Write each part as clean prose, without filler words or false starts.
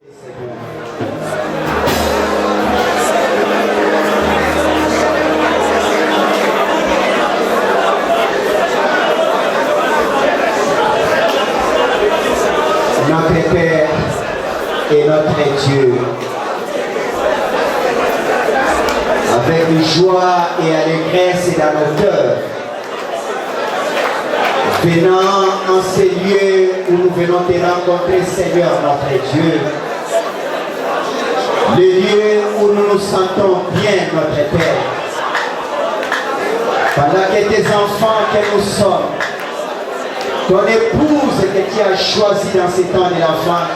Notre Père et notre Dieu, avec joie et allégresse dans nos cœurs, venant en ces lieux où nous venons te rencontrer, Seigneur notre Dieu, les lieux où nous nous sentons bien, notre Père, pendant que tes enfants que nous sommes, ton épouse que tu as choisie dans ces temps de l'enfant,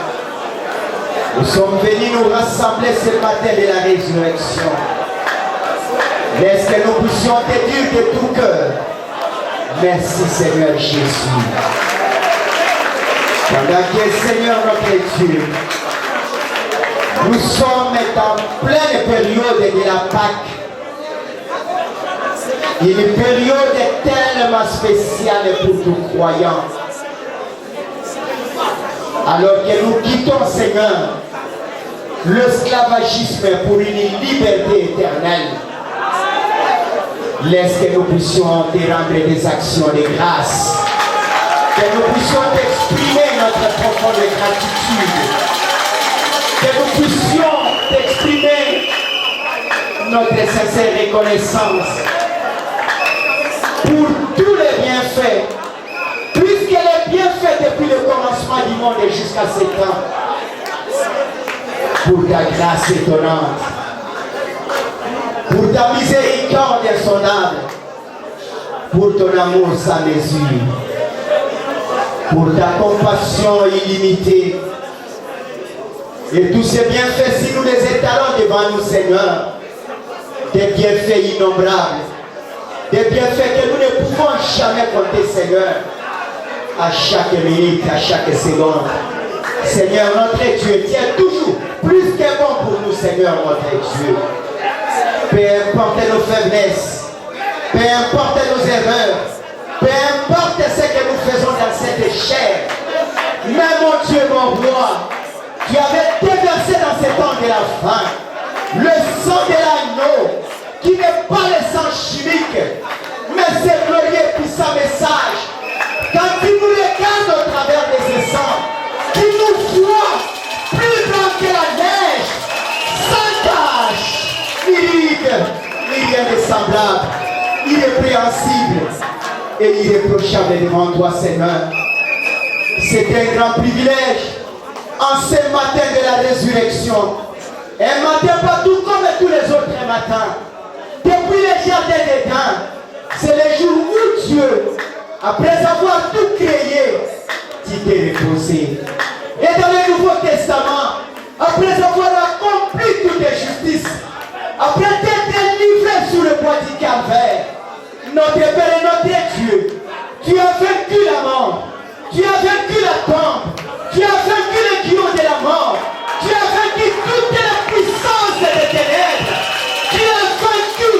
nous sommes venus nous rassembler ce matin de la résurrection. Laisse que nous puissions te dire de tout cœur, merci Seigneur Jésus. Pendant que Seigneur notre Dieu, nous sommes en pleine période de la Pâque. Une période tellement spéciale pour tout croyant. Alors que nous quittons, Seigneur, l'esclavagisme pour une liberté éternelle. Laisse que nous puissions te rendre des actions de grâce. Que nous puissions exprimer notre profonde gratitude. Que nous puissions exprimer notre sincère reconnaissance pour tous les bienfaits, puisque les bienfaits depuis le commencement du monde et jusqu'à ce temps, pour ta grâce étonnante, pour ta miséricorde insondable, pour ton amour sans mesure, pour ta compassion illimitée, et tous ces bienfaits, si nous les étalons devant nous, Seigneur, des bienfaits innombrables, des bienfaits que nous ne pouvons jamais compter, Seigneur, à chaque minute, à chaque seconde. Seigneur, notre Dieu, tu es toujours plus que bon pour nous, Seigneur, notre Dieu. Peu importe nos faiblesses, peu importe nos erreurs, peu importe ce que nous faisons dans cette chair, mais mon Dieu, mon roi, tu avais déversé dans ces temps de la fin le sang de l'agneau, qui n'est pas le sang chimique, mais c'est glorieux puissant message. Quand tu nous regardes au travers de ce sang, tu nous vois plus grand que la neige, sans tache, ni rien de semblable, irrépréhensible et irréprochable devant toi, Seigneur. C'est un grand privilège en ce matin de la résurrection. Un matin pas tout comme tous les autres matins. Depuis le jardin d'Éden, c'est le jour où Dieu, après avoir tout créé, tu t'es reposé. Et dans le Nouveau Testament, après avoir accompli toute justice, après t'être livré sur le bois du calvaire, notre Père et notre Dieu, tu as vaincu la mort, tu as vaincu la tombe, tu as vaincu le guillot de la mort, tu as vaincu toute la puissance des ténèbres, tu as vaincu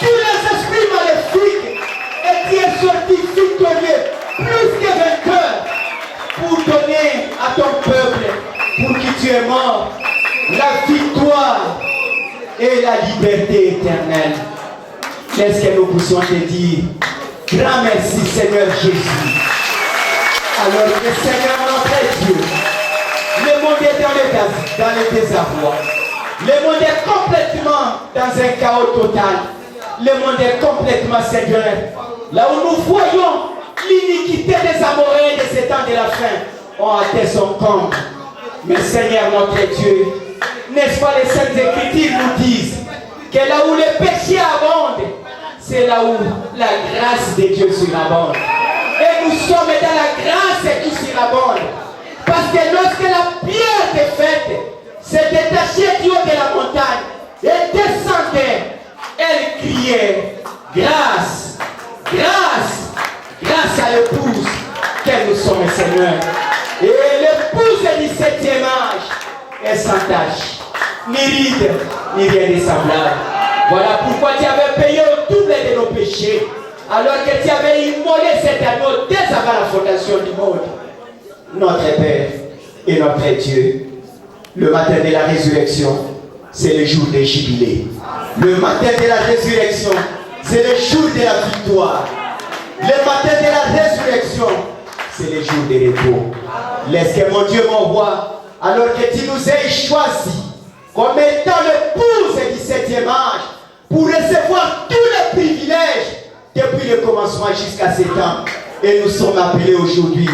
tous les esprits maléfiques et tu es sorti victorieux, plus que vainqueur, pour donner à ton peuple, pour qui tu es mort, la victoire et la liberté éternelle. Laisse que nous puissions te dire, grand merci Seigneur Jésus. Alors que Seigneur notre Dieu, le monde est dans le désarroi. Le monde est complètement dans un chaos total. Le monde est complètement, Seigneur, là où nous voyons l'iniquité des Amoréens de ces temps de la fin, ont atteint son comble. Mais Seigneur notre Dieu, n'est-ce pas les Saintes Écritures nous disent que là où le péché abonde, c'est là où la grâce de Dieu surabonde. Et nous sommes dans la grâce qui surabonde. Parce que lorsque la pierre est faite, s'est détachée du haut de la montagne et descendait, elle criait grâce, grâce, grâce à l'épouse que nous sommes, Seigneur. Et l'épouse du 7e âge est sans tache, ni ride, ni rien de semblable. Voilà pourquoi tu avais payé au double de nos péchés, alors que tu avais immolé cet agneau dès avant la fondation du monde. Notre Père et notre Dieu, Le matin de la résurrection, c'est le jour des jubilés. Le matin de la résurrection, c'est le jour de la victoire. Le matin de la résurrection, c'est le jour de repos. Laisse que mon Dieu m'envoie, alors que tu nous aies choisis comme étant l'épouse du 7e âge, pour recevoir tous les privilèges depuis le commencement jusqu'à cet temps. Et nous sommes appelés aujourd'hui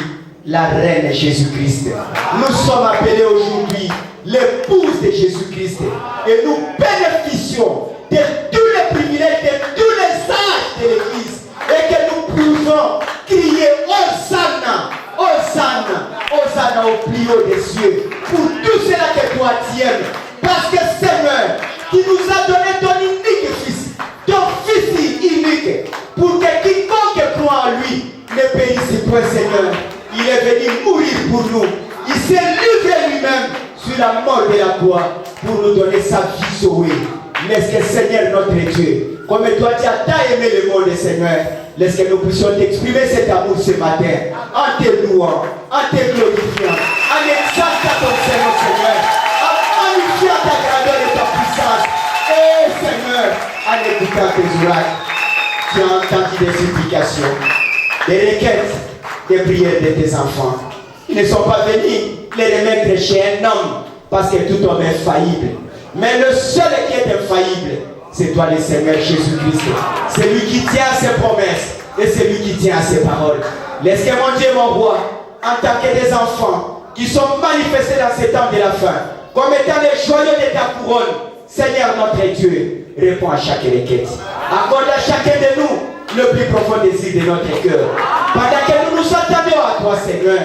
la reine Jésus-Christ. Nous sommes appelés aujourd'hui l'épouse de Jésus-Christ. Et nous bénéficions de tous les privilèges de tous les âges de l'Église. Et que nous pouvons crier Hosanna, Hosanna, Hosanna au plus haut des cieux. Pour tout cela que toi tu aimes. Parce que Seigneur, qui nous a donné ton unique Fils, ton Fils unique, pour que quiconque croit en lui ne périsse point, Seigneur. Il est venu mourir pour nous. Il s'est livré lui-même sur la mort de la croix pour nous donner sa vie sauvée. Laisse que Seigneur notre Dieu, comme toi tu as tant aimé le monde, Seigneur, laisse que nous puissions t'exprimer cet amour ce matin, en te louant, en te glorifiant, en exaltant ton Seigneur, Seigneur, en magnifiant ta grandeur et ta puissance. Et Seigneur, en écoutant tes oreilles, tu as entendu des supplications, des requêtes, des prières de tes enfants. Ils ne sont pas venus les remettre chez un homme, parce que tout homme est faillible. Mais le seul qui est infaillible, c'est toi le Seigneur Jésus-Christ. C'est lui qui tient à ses promesses et c'est lui qui tient à ses paroles. Laisse que mon Dieu m'envoie en tant que des enfants qui sont manifestés dans ces temps de la fin, comme étant les joyaux de ta couronne. Seigneur notre Dieu, réponds à chaque requête. Accorde à chacun de nous le plus profond désir de notre cœur. Pendant que nous nous attendons à toi, Seigneur,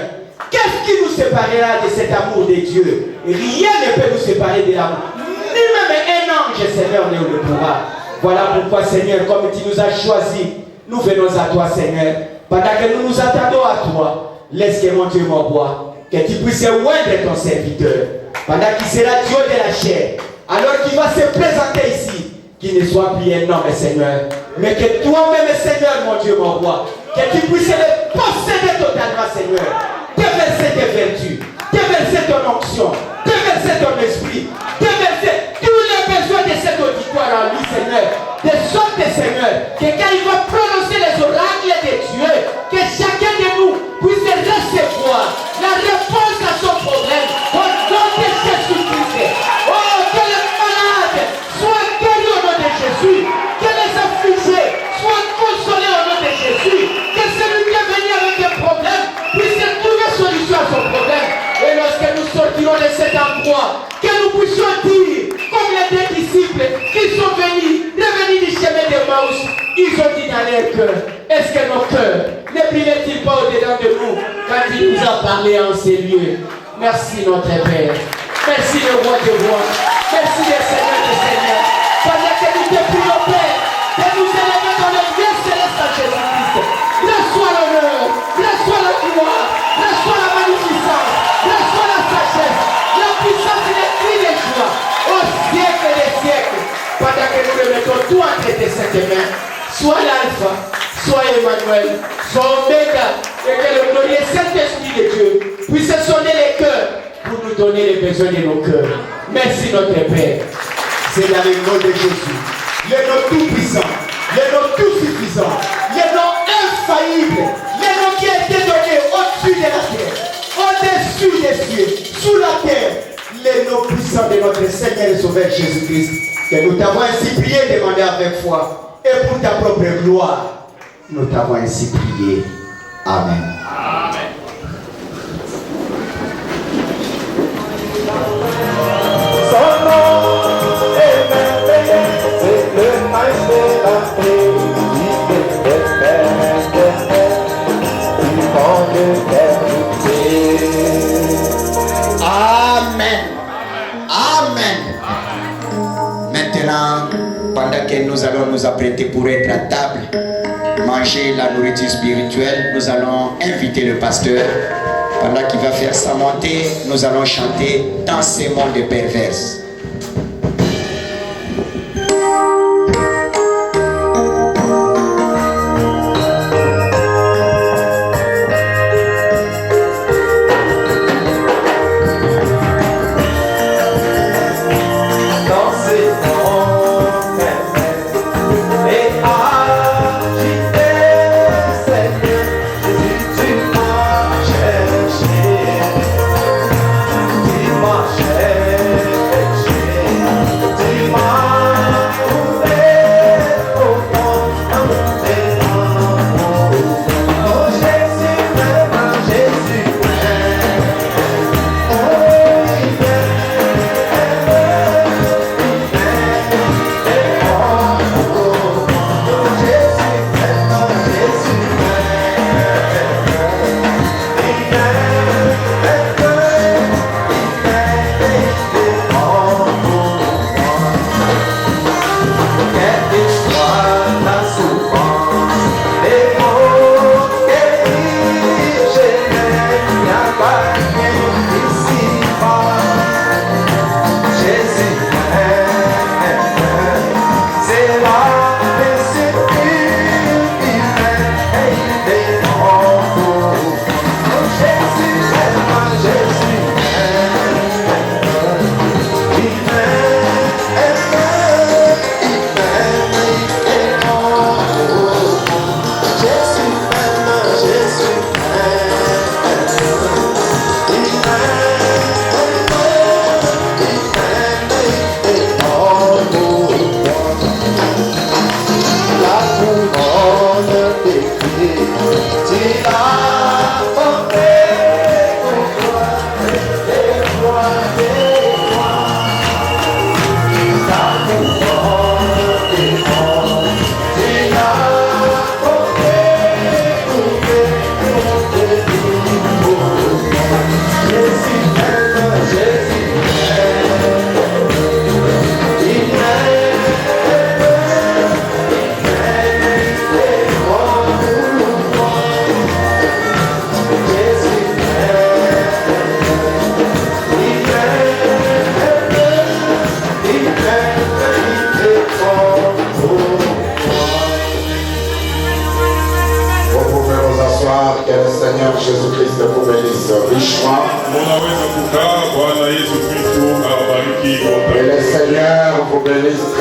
qu'est-ce qui nous séparera de cet amour de Dieu? Rien ne peut nous séparer de l'amour. Ni même un ange, Seigneur, ne le pourra. Voilà pourquoi, Seigneur, comme tu nous as choisis, nous venons à toi, Seigneur. Pendant que nous nous attendons à toi, laisse que mon Dieu m'envoie, que tu puisses oindre ton serviteur. Pendant qu'il sera Dieu de la chair, alors qu'il va se présenter ici, qu'il ne soit plus un homme, Seigneur, mais que toi-même, Seigneur, mon Dieu m'envoie, que tu puisses le posséder totalement, Seigneur. Déverser tes vertus, déverser ton onction, déverser ton esprit, déverser tous les besoins de cet auditoire en lui, Seigneur. De sorte, Seigneur, que quand il va prononcer les oracles de Dieu, que chacun de nous puisse recevoir la réponse à son problème au nom de Jésus-Christ. Oh, que les malades soient guéris au nom de Jésus, que les affligés soient consolés au nom de Jésus, que celui qui est venu avec un problème puisse trouver solution à son problème. Et lorsque nous sortirons de cet endroit, que nous puissions dire, comme les deux disciples qui sont revenus du chemin de Maus, ils ont dit dans leur cœur, est-ce que nos cœurs ne brillaient-ils pas au-dedans de nous quand il nous a parlé en ces lieux? Merci notre Père. Merci le roi des rois. Merci le Seigneur des seigneurs. Pendant que nous te prions, Père, de nous élever dans le bien céleste à Jésus-Christ. Reçois l'honneur, reçois la gloire, reçois la magnificence, reçois la sagesse, la puissance et les cris de joie au siècle des siècles. Pendant que nous le mettons tout entre tes saintes mains, soit l'alpha, soit Emmanuel, soit Oméga, et que le glorieux Saint-Esprit de Dieu puisse sonner les cœurs pour nous donner les besoins de nos cœurs. Merci notre Père. C'est dans le nom de Jésus, le nom tout-puissant, le nom tout-suffisant, le nom infaillible, le nom qui a été donné au-dessus de la terre, au-dessus des cieux, sous la terre, le nom puissant de notre Seigneur et Sauveur Jésus-Christ, que nous t'avons ainsi prié, demandé avec foi, et pour ta propre gloire, nous t'avons ainsi prié. Amen. Amen. Son nom est merveilleux, c'est le maître de la paix, il est éternel, vivant l'éternité. Amen. Amen. Maintenant, pendant que nous allons nous apprêter pour être à table, manger la nourriture spirituelle, nous allons inviter le pasteur. Pendant qu'il va faire sa montée, nous allons chanter dans ces mondes perverses.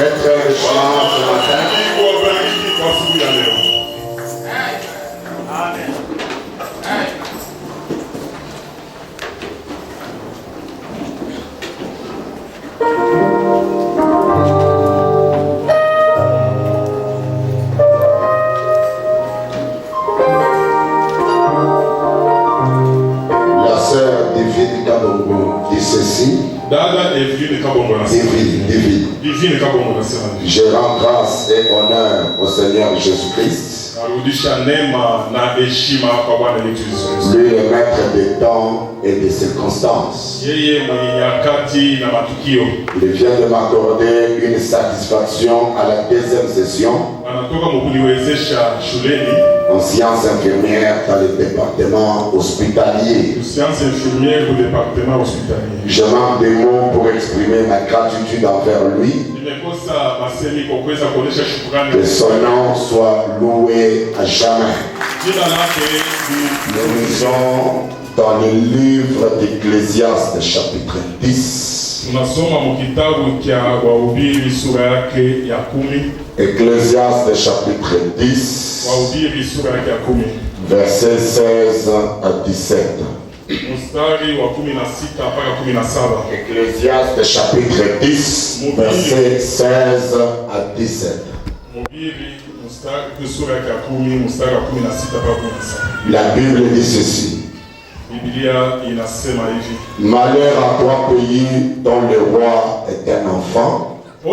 très très richement ce matin. La sœur Divine Kabongo dit ceci. Je rends grâce et honneur au Seigneur Jésus-Christ, lui le maître des temps et des circonstances. Il vient de m'accorder une satisfaction à la deuxième session en sciences infirmières dans le département hospitalier. Je manque des mots pour exprimer ma gratitude envers lui. Que son nom soit loué à jamais. Nous lisons dans le livre d'Ecclésiaste chapitre 10. Ecclésiaste chapitre 10, versets 16 à 17. Ecclésiaste chapitre 10, versets 16 à 17. La Bible dit ceci. Malheur à toi pays dont le roi est un enfant et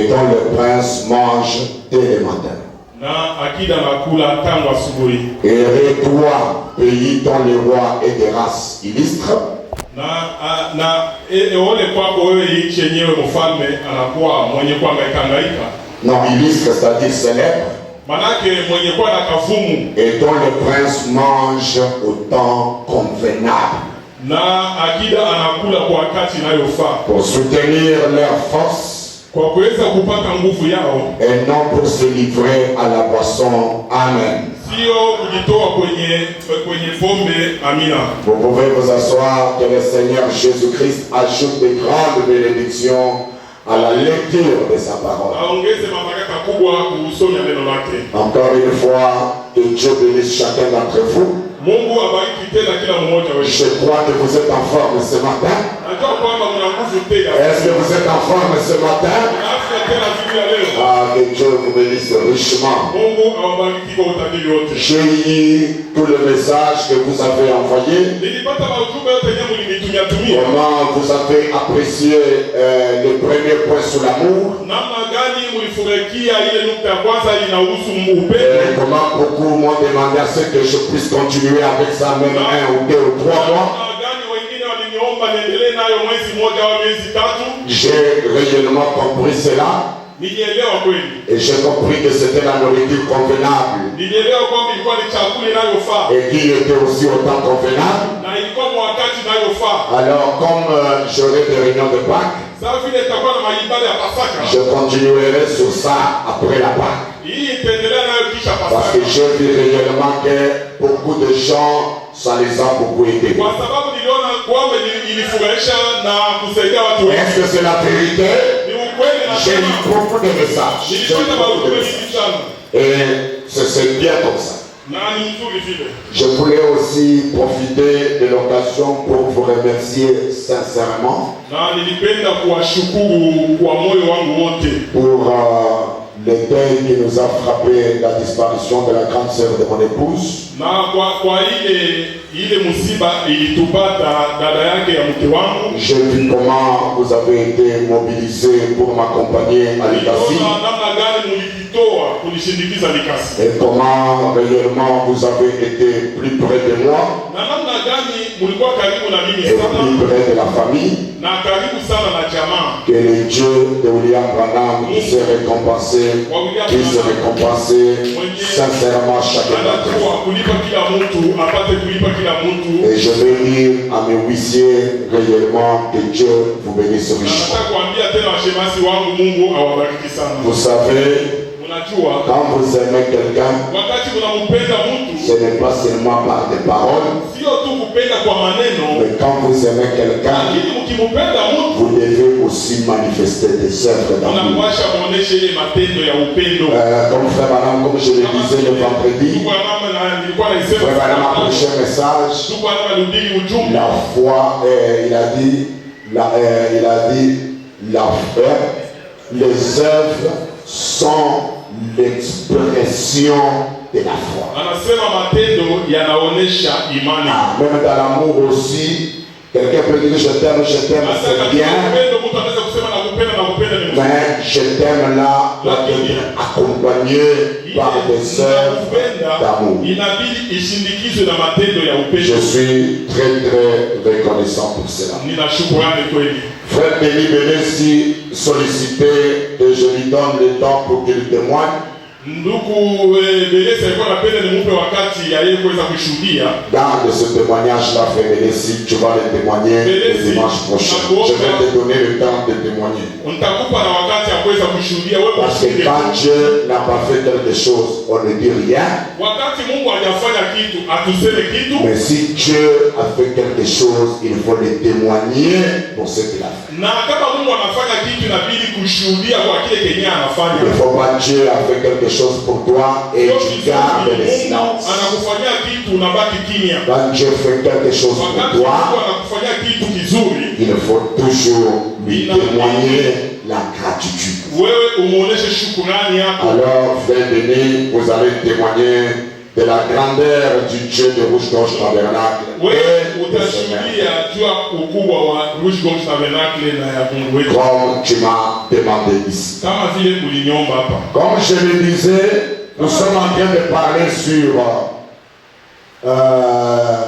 dont le prince mange dès le matin. Heureux toi pays dont le roi est de race illustre. Non, illustre, c'est-à-dire célèbre. Et dont le prince mange au temps convenable. Pour soutenir leur force et non pour se livrer à la boisson. Amen. Vous pouvez vous asseoir. Que le Seigneur Jésus-Christ ajoute de grandes bénédictions à la lecture de sa parole. Encore une fois, que Dieu bénisse chacun d'entre vous. Je crois que vous êtes en forme ce matin. Est-ce que vous êtes en forme ce matin? Ah, que Dieu vous bénisse richement. J'ai eu tout le message que vous avez envoyé. Comment vous avez apprécié le premier point sur l'amour. Comment beaucoup m'ont demandé à ce que je puisse continuer avec ça même 1 ou 2 ou 3 mois. J'ai réellement compris cela. Et j'ai compris que c'était la nourriture convenable. Et qui était aussi autant convenable. Alors comme j'aurai des réunions de Pâques, je continuerai sur ça après la Pâques. Parce que j'ai vu réellement que beaucoup de gens, ça les a beaucoup aidés. Est-ce que c'est la vérité? J'ai eu beaucoup de messages. Et c'est bien comme ça. Je voulais aussi profiter de l'occasion pour vous remercier sincèrement pour le deuil qui nous a frappé, la disparition de la grande sœur de mon épouse. J'ai vu comment vous avez été mobilisés pour m'accompagner à l'État-Ci. Et comment réellement vous avez été plus près de moi et plus près de la famille. Que le Dieu de William Branham puisse récompenser sincèrement chacun d'entre vous. Et je vais dire à mes huissiers réellement que Dieu vous bénisse richement. Vous savez, Quand vous aimez quelqu'un, ce n'est pas seulement par des paroles, mais quand vous aimez quelqu'un, vous devez aussi manifester des œuvres d'amour. Comme Frère Branham, comme je le disais le vendredi, Frère Branham a prêché un message. La foi, il a dit, la foi, les œuvres sont l'expression de la foi. Même dans l'amour aussi, quelqu'un peut dire je t'aime, c'est bien. Mais je t'aime là doit être accompagné par des œuvres d'amour. Je suis très reconnaissant pour cela. Frère Béni Bénessi sollicité et je lui donne le temps pour qu'il témoigne. Dans de ce témoignage-là, Frère Bénessi, tu vas le témoigner le dimanche prochain. Je vais te donner le temps de témoigner. Parce que quand Dieu n'a pas fait quelque chose, on ne dit rien. Mais si Dieu a fait quelque chose, il faut le témoigner pour ce qu'il a fait. Il ne faut pas Dieu a fait quelque chose pour toi et tu gardes le silence. Quand Dieu fait quelque chose pour toi, il faut toujours lui témoigner la gratitude. Alors, Frère Denis, vous allez témoigner de la grandeur du Dieu de Rouge-Gorge Tabernacle. Comme tu m'as demandé ici. Comme je le disais, nous sommes en train de parler sur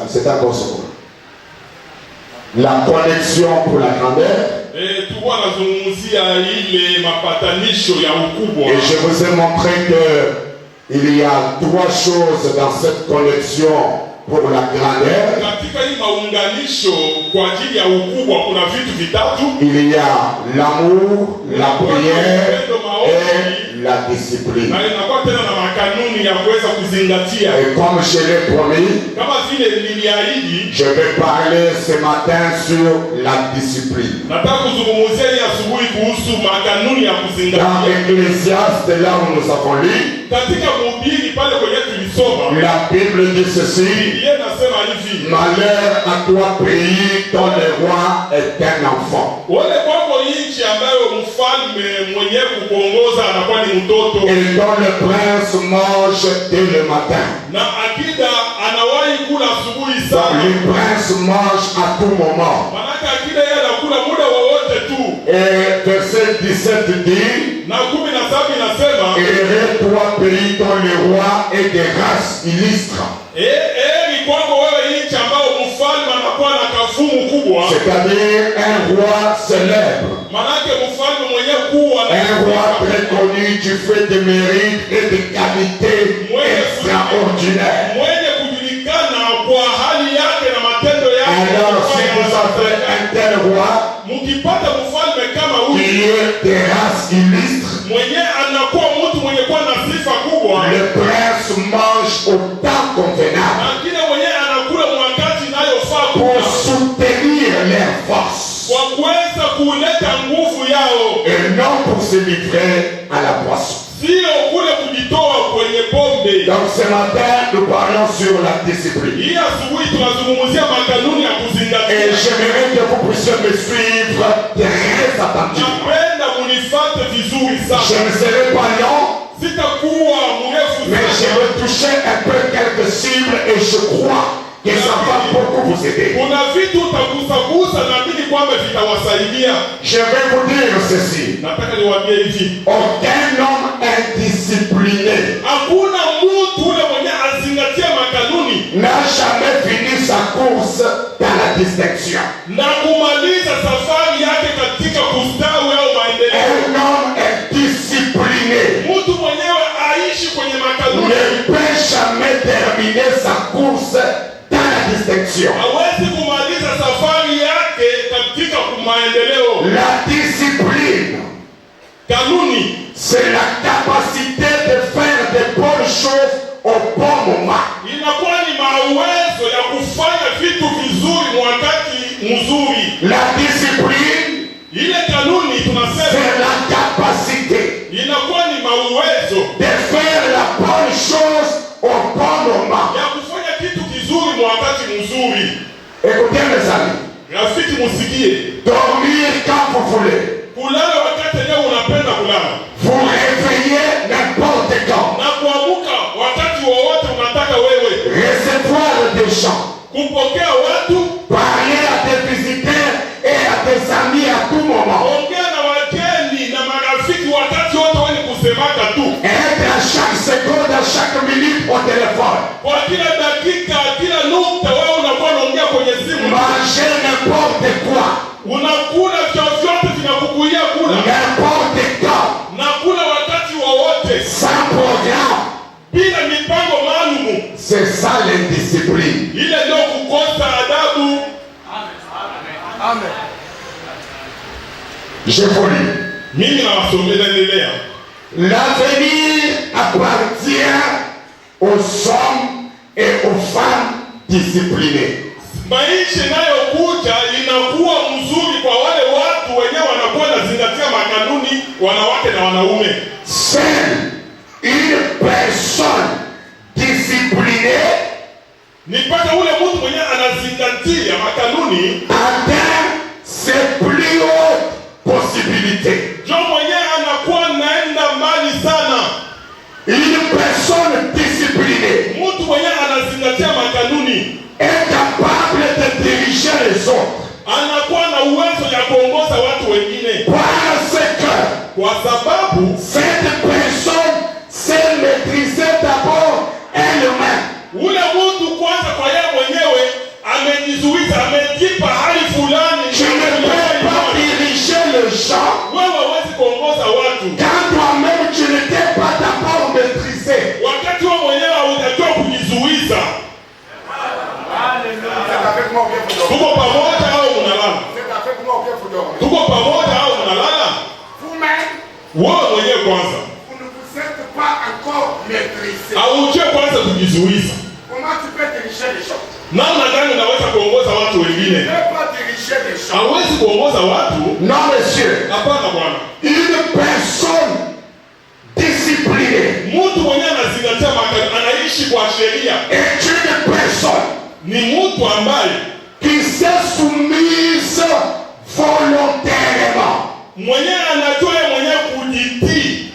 c'est encore ça. La connexion pour la grandeur. Et je vous ai montré que il y a trois choses dans cette connexion pour la grandeur. Il y a l'amour, la prière et la discipline. Et comme je l'ai promis, je vais parler ce matin sur la discipline. Dans Ecclésiaste, là où nous avons lu, la Bible dit ceci: malheur à toi pays dont le roi est un enfant. Et dont le prince mange dès le matin. Donc le prince mange à tout moment. Et verset 17 dit: heureux toi pays dont le roi est de race illustre. C'est-à-dire un roi célèbre, un roi très connu du fait de mérite et de qualité extraordinaire. Alors si vous avez un tel roi qui est de race illustre, le prince mange au temps convenable pour soutenir leurs forces et non pour se livrer à la boisson. Donc ce matin nous parlons sur la discipline. Et j'aimerais que vous puissiez me suivre très attentivement. Je ne serai pas long, mais je vais toucher un peu quelques cibles et je crois que ça va beaucoup vous aider. Je vais vous dire ceci: aucun homme indiscipliné n'a jamais fini sa course dans la distinction. Un homme indiscipliné ne peut jamais terminer sa course dans la distinction. La discipline, c'est la capacité La discipline, c'est la capacité de faire la bonne chose au bon moment. Écoutez mes amis, dormir quand vous voulez, vous réveiller n'importe quand, recevoir des gens, parler à des visiteurs et à des amis à tout moment, être à chaque seconde, à chaque minute au téléphone, manger n'importe quoi, n'importe quand, sans programme. C'est ça l'indiscipline. Amen. Je vous lis. L'avenir appartient aux hommes et aux femmes disciplinés. Maisha inayokuja inakuwa mzuri kwa wale watu wenyewe wanakuwa nazingatia makanuni, wanawake na wanaume. Seule une personne disciplinée ni mpaka ule mtu mwenyewe anazingatia makanuni atteint ses plus hautes possibilités. Jo mwenyewe anakuwa naenda mbali sana. Une personne disciplinée, mtu mwenyewe anazingatia makanuni, est capable de diriger les autres. Anakuwa na uwezo ya kuongoza watu wengine. Parce que kwa sababu cette personne sait maîtriser d'abord elle-même. Ule mtu kwanza kwa yeye mwenyewe amejizuiza, amejipa hali fulani. Tu ne peux pas diriger les gens. Wewe huwezi kuongoza watu quand toi-même tu ne t'es pas d'abord maîtrisé. Wakati wewe mwenyewe hujajua kujizuiza. Tuko pamoja au mnalala? Tuko pamoja au mnalala? Wewe mwenyewe kwanza haujui kwanza kujizuiza. Namna gani unaweza kuongoza watu wengine? Hauwezi kuongoza watu. Non monsieur. Hapana bwana. Une personne disciplinée, mtu mwenyewe anazingatia anaishi kwa sheria, est une personne ni mtu ambaye qui s'est soumise volontairement, mwenyewe anajua yeye mwenyewe kujitii,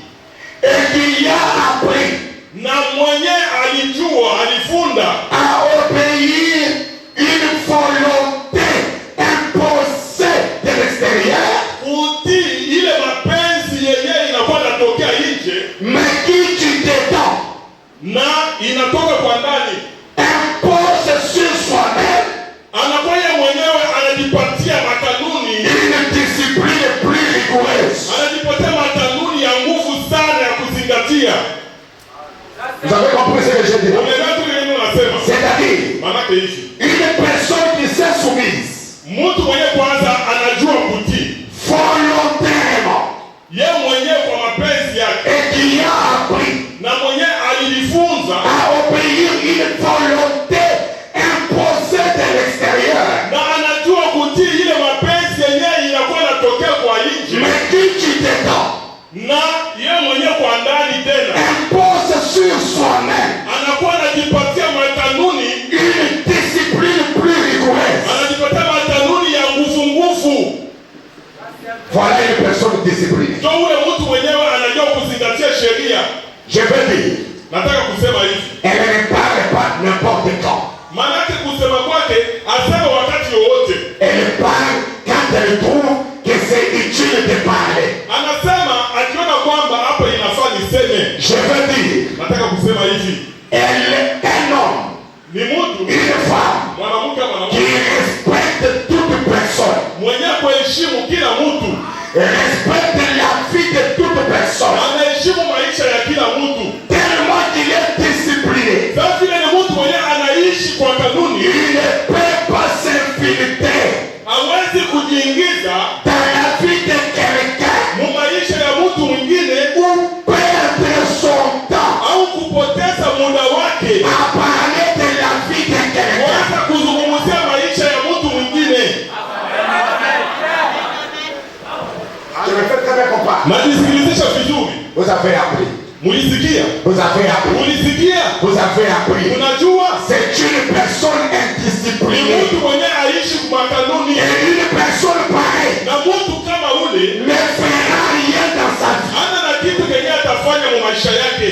et qui a appris na mwenyewe alijua, alifunda à obéir une volonté imposée de l'extérieur, kutii ile mapenzi yenyewe inakuwa inatokea nje, mais qui du dedans na inatoka kwa ndani, impose sur soi-même, anakuwa yeye mwenyewe anajipatia makanuni, une discipline plus rigoureuse. Anajipatia makanuni ya nguvu sana ya kuzingatia. Vous avez compris ce que je dis? C'est-à-dire une personne qui s'est soumise mtu mwenyewe kwanza anajua kutii volontairement, yeye mwenyewe kwa mapenzi yake, et qui a appris na mwenyewe alijifunza à obéir une volonté imposée de l'extérieur, na anajua kutii ile mapenzi yenyewe inakuwa inatokea kwa nje, mais qui du dedans na yeye mwenyewe kwa ndani tena impose sur soi-même anakuwa anajipatia makanuni, une discipline plus rigoureuse. Anajipatia makanuni ya nguvu. Voilà une personne disciplinée. Ndio ule mtu mwenyewe anajua kuzingatia sheria. Je veux dire, Nataka kusema hivi, elle ne parle pas n'importe quand. maana yake kusema kwake asema wakati wowote. Elle parle quand elle trouve que c'est utile de parler. Anasema akiona kwamba hapa inafaa niseme. Je veux dire, Nataka kusema hivi, un homme, ni mtu, une femme mwanamke qui respecte toute personne, mwenye kuheshimu kila mtu, respecte la vie de toute personne, anaheshimu maisha ya kila mtu, tellement qu'il est discipliné. sasa vile ni mtu mwenye avez compris? Mnajisikilizisha vizuri. Vous avez appris. Mulisikia? Vous avez appris. Mulisikia? Vous avez appris. Unajua? C'est une personne Ni indisciplinée. mtu mwenye aishi kwa kanuni. Et une personne pareille Na mtu kama ule ne fera rien dans sa vie. hana na kitu kenye atafanya mu maisha yake.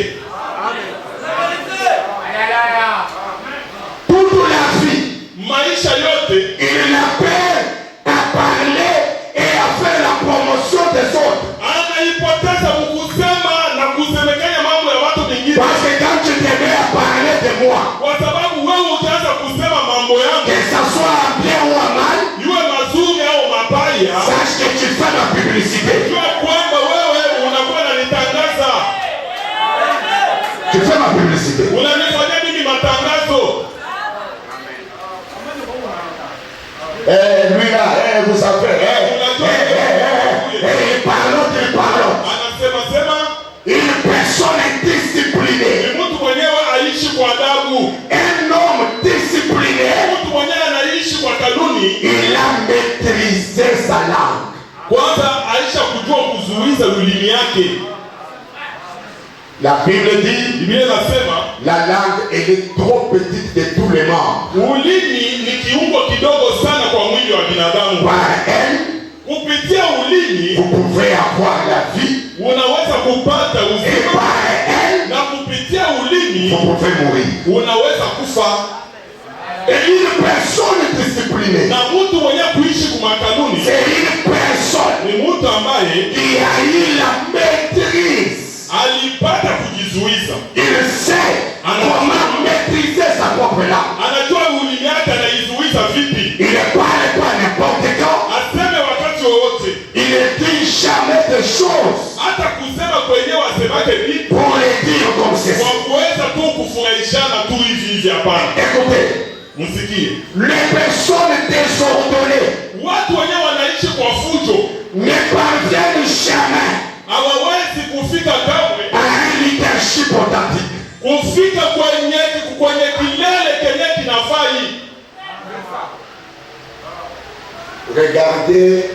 Toute la vie, Maisha yote il n'a peur à parler et à faire la promotion des autres. anaipoteza mkusema na kusemekanya mambo ya watu wengine. Parce que quand tu te mets à parler de moi, Kwa sababu wewe utaanza kusema mambo yangu, que ça soit en bien ou en mal, iwe mazuri au mabaya, sache que tu fais la publicité. jua kwamba wewe unakuwa unanitangaza. Tu fais ma publicité. Unanifanyia mimi matangazo. Lui là, vous savez, parlons. Anasema sema Une personne indisciplinée, ni mtu mwenyewe aishi kwa adabu. un homme discipliné, Mtu mwenyewe anaishi kwa kanuni. il a maîtrisé sa langue. Kwanza aisha kujua kuzuiza ulimi yake. La Bible dit, Biblia inasema la langue, elle est trop petite de tous les membres. ulimi ni kiungo kidogo sana kwa mwili wa binadamu. Par elle, Kupitia ulimi vous pouvez avoir la vie, unaweza kupata et uzima, par elle, na kupitia ulimi vous pouvez mourir. unaweza kufa. Et une personne disciplinée, Na mtu mwenye kuishi kwa kanuni c'est une personne ni mtu ambaye qui a eu la maîtrise. alipata kujizuiza. Il sait comment maîtriser sa propre langue. Anajua ulimi yake anaizuiza vipi. Il ne parle pas n'importe quand. Aseme wakati wowote, Il ne dit jamais des choses hata kusema kwenyewe asemake vipi pour les dire comme ceci. kwa kuweza tu kufurahishana tu hivi hivi. Hapana, Écoutez, msikie. les personnes désordonnées Watu wenyewe wanaishi kwa fujo, ne parviennent jamais hawawezi kufika kamwe à un leadership authentique. kufika kwenye kilele kenye kinafai. Regardez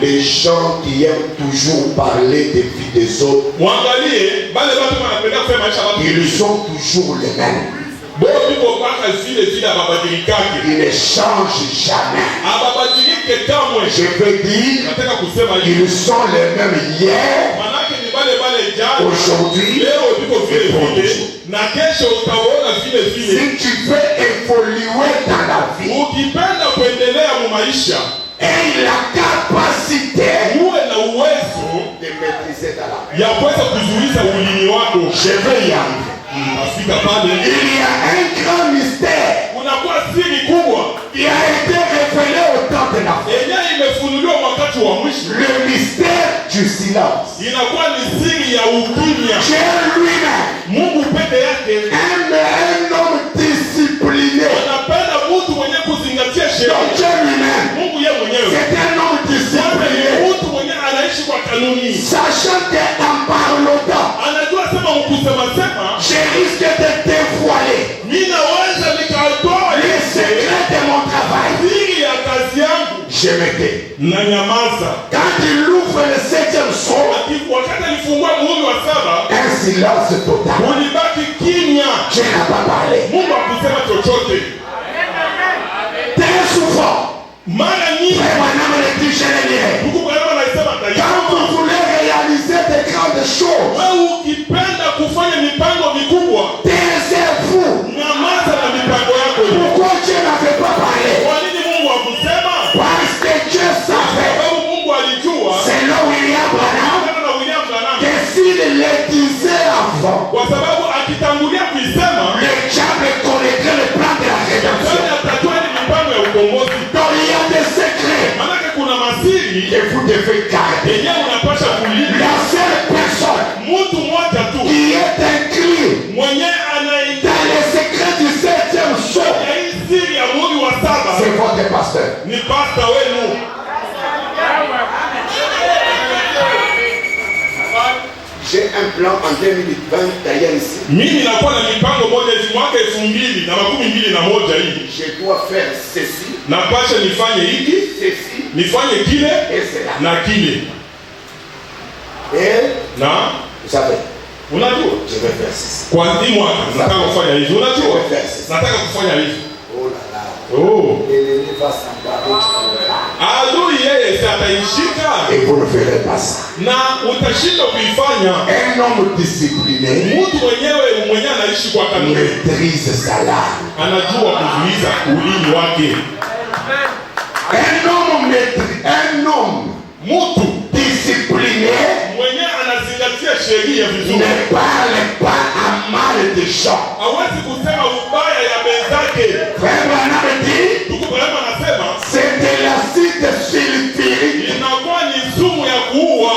les gens qui aiment toujours parler des vies des autres. Mwangalie bale watu wanapenda kusema maisha watu, Ils sont toujours les mêmes. bora biko mpaka zile ababadilikake, Ils ne changent jamais. ababadilike kamwe. Je veux dire, Nataka kusema hivi, ils sont les mêmes hier, manake ni bale jana, aujourd'hui, leo biko vile et pour vile, toujours. na kesho utaona vile vile. Si tu veux évoluer dans la vie, Ukipenda kuendelea mu maisha, aie la capacité uwe na uwezo de maîtriser ta langue. ya kuweza kuzuiza ulimi wako. Je veux y arriver. Nafika pale, Il y a un grand mystère unakuwa siri kubwa qui a été révélé au temps de la fin. yenyewe imefunuliwa wakati wa mwisho. Le mystère du silence. Inakuwa ni siri ya ukimya. Dieu lui-même Mungu peke yake aime un homme discipliné. anapenda mtu mwenye kuzingatia Donc sheria. Dieu lui-même, Mungu yeye mwenyewe c'est un homme ni discipliné. mtu mwenye anaishi kwa kanuni, Sachant qu'en parlant, anajua sema mkusema sema je risque de dévoiler mimi naweza nikatoa les secrets de mon travail. siri ya kazi yangu Je me tais. na nyamaza. Quand il ouvre le 7e son, Wakati alifungua muhuri wa 7 un silence total. ulibaki kimya. Dieu n'a pas parlé. Mungu hakusema chochote. Très souvent, Mara nyingi Frère Branham le dit, je le dirai. Mungu Bwana anasema Quand taifa, vous voulez réaliser de grandes choses, wewe ukipenda kufanya mipango mikubwa, taisez-vous. nyamaza na mipango yako hiyo. Pourquoi Dieu n'avait pas parlé? Kwa nini Mungu hakusema? Parce que Dieu savait, Sababu Mungu alijua selon William Branham, kama na William Branham, que s'il le disait avant, kwa sababu akitangulia kuisema le diable connaîtrait le plan de la rédemption. kwani atajua ni mipango ya ukombozi. Donc il y a des secrets Maanake kuna masiri que vous devez garder. yenyewe unapasha kulinda. La seule personne Mtu mmoja tu qui est inclus mwenye anaingia dans les secrets du 7e son, ya hii siri ya muhuri wa 7 c'est votre pasteur. ni pasta wenu. J'ai un plan en 2020 d'ailleurs ici. Mimi nakuwa na mipango moja hivi mwaka 2021 hivi. Je dois faire ceci, Napasha nifanye hiki, ceci nifanye kile et cela. na kile. Na vous savez, unajua je vais faire ça. kwa hii mwaka nataka kufanya hivi. Unajua nataka kufanya hivi. Oh là là. Oh. L'ennemi va s'embarrer. Adui yeye ataishika. Et vous ne ferez pas ça. Na utashinda kuifanya. Un homme discipliné Mtu mwenyewe anaishi kwa kanuni. maîtrise sa langue. Anajua kuzuiza ulimi wake. Un homme Mtu discipliné mwenyewe anazingatia sheria vizuri. ne parle pas à mal des gens. Hawezi kusema ubaya ya wenzake. Frère Branham dit, Ndugu Branham anasema c'est de l'acide sulfurique. inakuwa ni sumu ya kuua.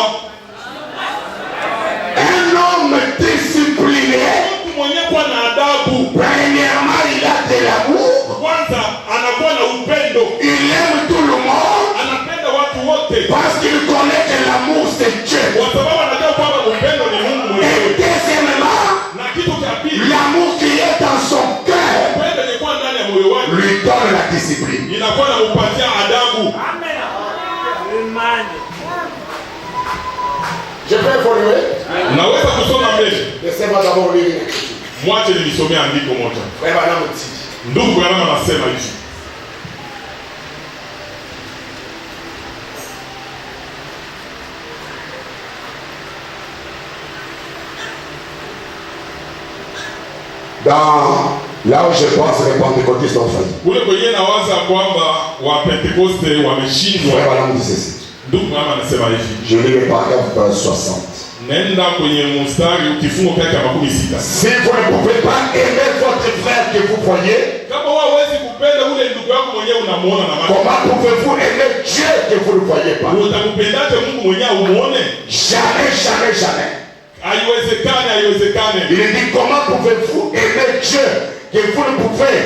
Un homme discipliné, Mtu mwenyewe kwa na adabu. premièrement, il a de l'amour. Kwanza anakuwa na upendo. Il aime tout le monde Anapenda watu wote. parce qu'il connaît que l'amour c'est Dieu. Kwa sababu anajua kwamba upendo ni Mungu Et mwenyewe. deuxièmement, Na kitu cha pili, l'amour qui est dans son cœur upendo ni kwa ndani ya moyo wake. lui donne la discipline. Inakuwa na kupatia adabu. Je peux évoluer. Unaweza kusoma mbele. Laissez-moi d'abord lire l'écriture. Mwache nilisomea andiko moja. Frère Branham dit, Ndugu Branham anasema hivi. dans là où je pense les pentecôtistes ont failli. Kule kwenye nawaza kwamba wa Pentecoste wameshindwa. Frère Branham dit ceci. Ndugu Branham anasema hivi. Je lis le paragraphe 60. Nenda kwenye mstari kifungo kati ya 16. Si vous ne pouvez pas aimer votre frère que vous voyez, Kama wewe huwezi kupenda ule ndugu yako mwenyewe unamuona na macho, comment pouvez-vous aimer Dieu que vous ne voyez pas? utakupendaje Mungu mwenyewe umuone? Jamais, jamais, jamais. Haiwezekani, haiwezekani. Il dit comment pouvez-vous aimer Dieu que vous ne pouvez,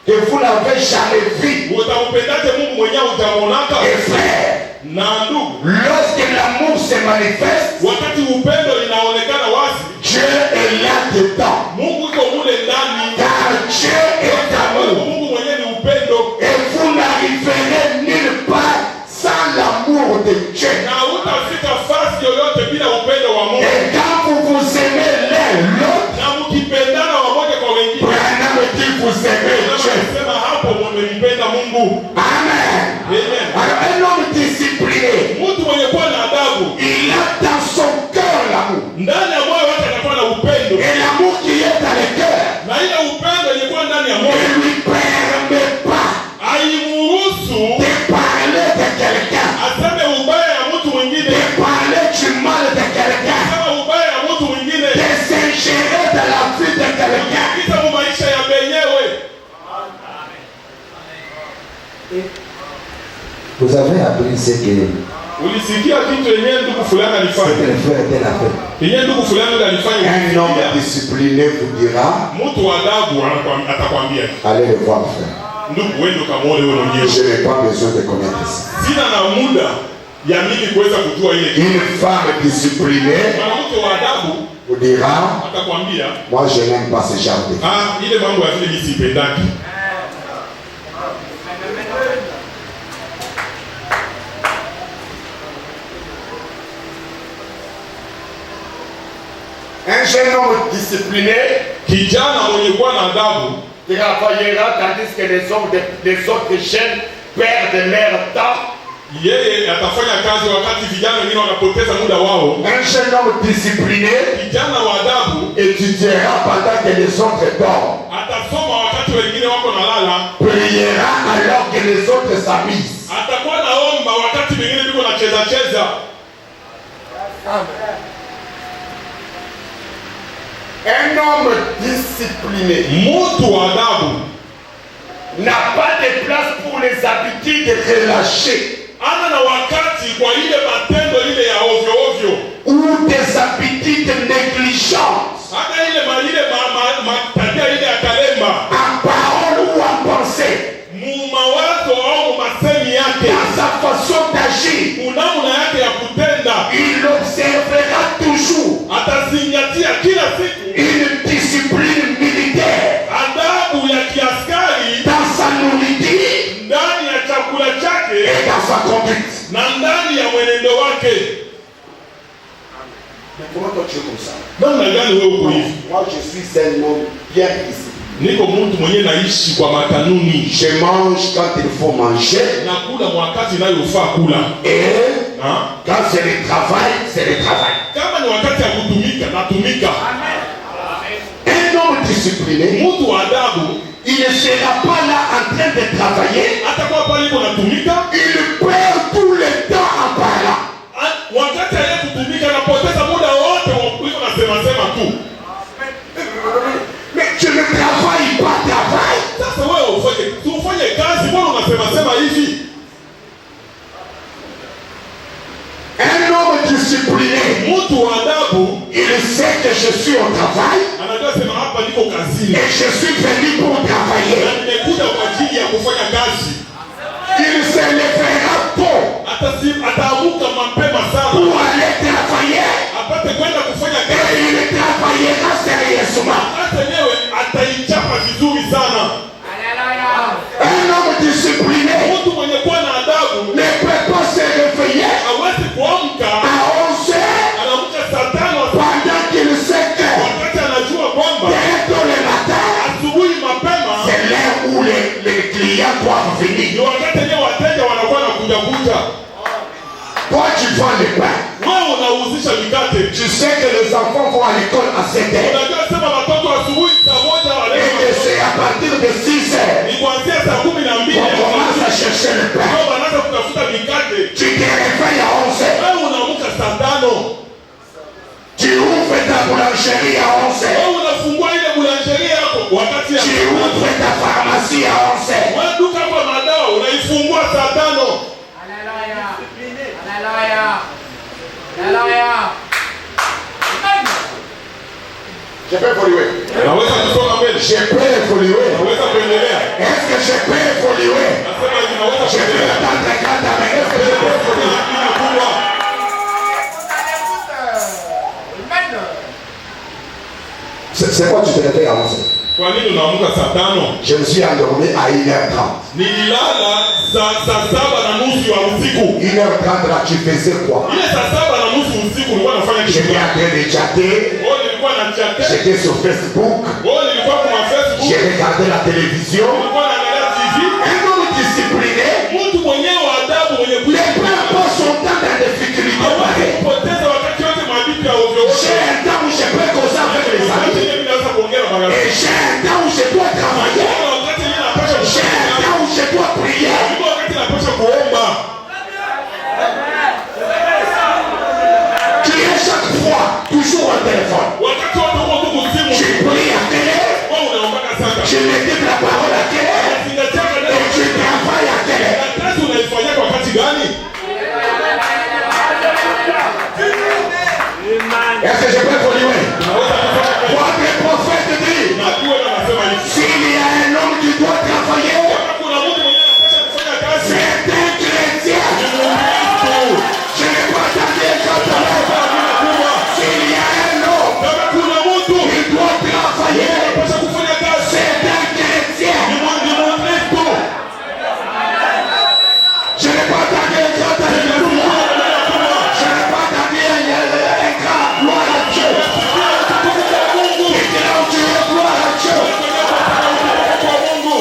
que vous n'avez jamais vu? Utakupendaje Mungu mwenyewe utamuonaka? Et frère, Na ndugu, lorsque l'amour se manifeste, wakati upendo inaonekana wazi, Dieu est là dedans. Mungu yuko mule ndani. Car Dieu est amour. Mungu mwenyewe ni upendo. Et vous n'arriverez nulle part sans l'amour de Dieu. Na utafika fasi yoyote bila upendo wa Mungu. Et quand vous vous aimez l'un l'autre, Na mkipendana wamoja kwa wengine, Branham dit vous aimez Dieu. unasema hapo mmempenda Mungu. Amen. Amen. Alors un homme discipliné, Mtu mwenye kuwa na adabu, il a dans son cœur l'amour. ndani ya moyo wake anakuwa na upendo. Et l'amour qui est dans le cœur Na ile upendo ilikuwa ndani ya moyo ne lui permet pas haimuruhusu de parler de quelqu'un, aseme ubaya ya mtu mwingine, de parler du mal de quelqu'un, aseme ubaya ya mtu mwingine, de s'ingérer dans la vie de quelqu'un. kisa mu maisha ya benyewe. Vous avez appris ce que Ulisikia kitu yenyewe ndugu fulani alifanya, le frère de la paix. yenyewe ndugu fulani ndiye alifanya. Un homme discipliné vous dira, Mtu wa adabu atakwambia, allez le voir frère. ndugu, wewe ndio kamuone wewe mwenyewe. Je n'ai pas besoin de connaître ça. Sina na muda ya mimi kuweza kujua ile kitu. Une femme disciplinée Mwanamke wa adabu vous dira, atakwambia, moi je n'aime pas ce genre de femme. ile mambo ya vile mimi sipendaki. Un jeune homme discipliné Kijana mwenye kuwa na adabu travaillera tandis que les autres jeunes perdent leur temps. yeye atafanya kazi wakati vijana wengine wanapoteza muda wao. Un jeune homme discipliné Kijana wa adabu étudiera pendant que les autres dorment. atasoma wakati wengine wako nalala. Priera alors que les autres s'amusent. Atakuwa naomba wakati wengine biko nacheza cheza. Un homme discipliné Mtu wa adabu n'a pas de place pour les habitudes relâchées ana na wakati kwa ile matendo ile ya ovyo ovyo, ou des habitudes négligentes hata ile tabia ile ya kalemba, en parole ou en pensée, mu mawazo au masemi yake, dans sa façon d'agir. namna yake ya kutenda. Il observera toujours Atazingatia kila siku une discipline militaire adabu ya kiaskari dans sa nourriture ndani ya chakula chake et dans sa conduite. na ndani ya mwenendo wake. Mais comment toi tu es comme ça? Namna gani wewe uko hivi? Moi je suis un homme bien ici. Niko mtu mwenye naishi kwa makanuni. Je mange quand il faut manger. Nakula wakati inayofaa kula. Et quand c'est le travail, c'est le travail. Kama ni wakati ya kutumika, natumika. Un homme discipliné, mtu wa adabu, il ne sera pas là en train de travailler. Atakuwa pale iko natumika. Il perd tout le temps en parlant. Wakati yeye kutumika anapoteza muda wote wa kuliko nasema tu. Mais tu ne travailles pas, travail. Sasa wewe ufanye kazi, mbona unasema hivi? Un homme discipliné, mtu wa adabu, il sait que je suis au travail. Anajua sema hapa niko kazini. Et je suis venu pour travailler. Na nimekuja kwa ajili ya kufanya kazi. Il se lèvera tôt. Ataamuka mapema sana. Pour aller travailler. Apate kwenda kufanya kazi. Et il travaillera sérieusement. Hata leo ataichapa vizuri sana. Un homme discipliné, mtu mwenye kuwa na adabu, ne peut pas se réveiller hawezi kuamka à 11 heures. Anaamka saa 5 pendant qu'il sait que wakati anajua kwamba bientôt le matin, asubuhi mapema c'est l'heure où les clients doivent venir. ni wakati leo wateja wanakuwa nakuja. Toi tu vends le pain. Wewe unauzisha mikate. Tu sais que les enfants vont à l'école à 7 heures. Unajua sema watoto asubuhi saa 1 Et que c'est à partir de 6 heures. Ni kuanzia saa 12 on commence à chercher le pain. ndio wanaanza kutafuta mikate. Tu te réveilles à 11 heures. Wewe unaamka saa 5. Tu ouvres ta boulangerie à 11 heures. Wewe unafungua ile boulangerie yako wakati ya tu ouvres ta pharmacie à 11 heures. wewe duka kwa madawa unaifungua saa 5. Je peux évoluer. Naweza kusonga mbele. Je peux évoluer. Naweza kuendelea. Est-ce que je peux évoluer? Nasema hivi naweza Je peux kuendelea. attendre quand mais est-ce que je peux évoluer? C'est quoi tu te réveilles à 11 heures? Kwa nini unaamka saa 5? Je me suis endormi à 1h30. Nililala saa 7:30 ya usiku. 1h30 là, tu faisais quoi? Ile saa 7:30 usiku nilikuwa nafanya kitu J'étais en gani? train de chatter. Wewe nilikuwa na chat. J'étais sur Facebook. Wewe nilikuwa kwa Facebook. J'ai regardé la télévision. Nilikuwa naangalia TV. Un homme discipliné Mtu mwenyewe wa adabu mwenye ne perd pas son temps dans des difficultés pareilles. kupoteza wakati wote mabibi ya ovyo ovyo. J'ai un temps où je peux causer avec les amis. Mimi naweza kuongea na magari. Et j'ai un temps où je dois travailler. Wakati mimi napasha J'ai un temps où je dois prier. wakati napasha kuomba. Tu es chaque fois toujours au téléphone. Wakati wote uko tu kusimu. Tu pries à télé. Wewe unaomba sana. Tu médites la parole à télé. Zingatia Et neno. tu travailles à télé. Kazi unaifanya kwa wakati gani? Est-ce que je peux évoluer? Unaweza kufanya kazi. Votre prophète dit, Na kuwe na nasema hivi. s'il y a un homme qui doit travailler, Kama kuna mtu mwenye anapaswa kufanya kazi. c'est un chrétien. Ni Mkristo. Je n'ai pas entendu quand on a. S'il y a un homme Kama kuna mtu qui doit travailler, anapaswa kufanya kazi. c'est un chrétien. Ni Mkristo. Je n'ai pas entendu quand on a. Je n'ai pas entendu un grand gloire à Dieu. Et là où tu es, gloire à Dieu. Kwa Mungu.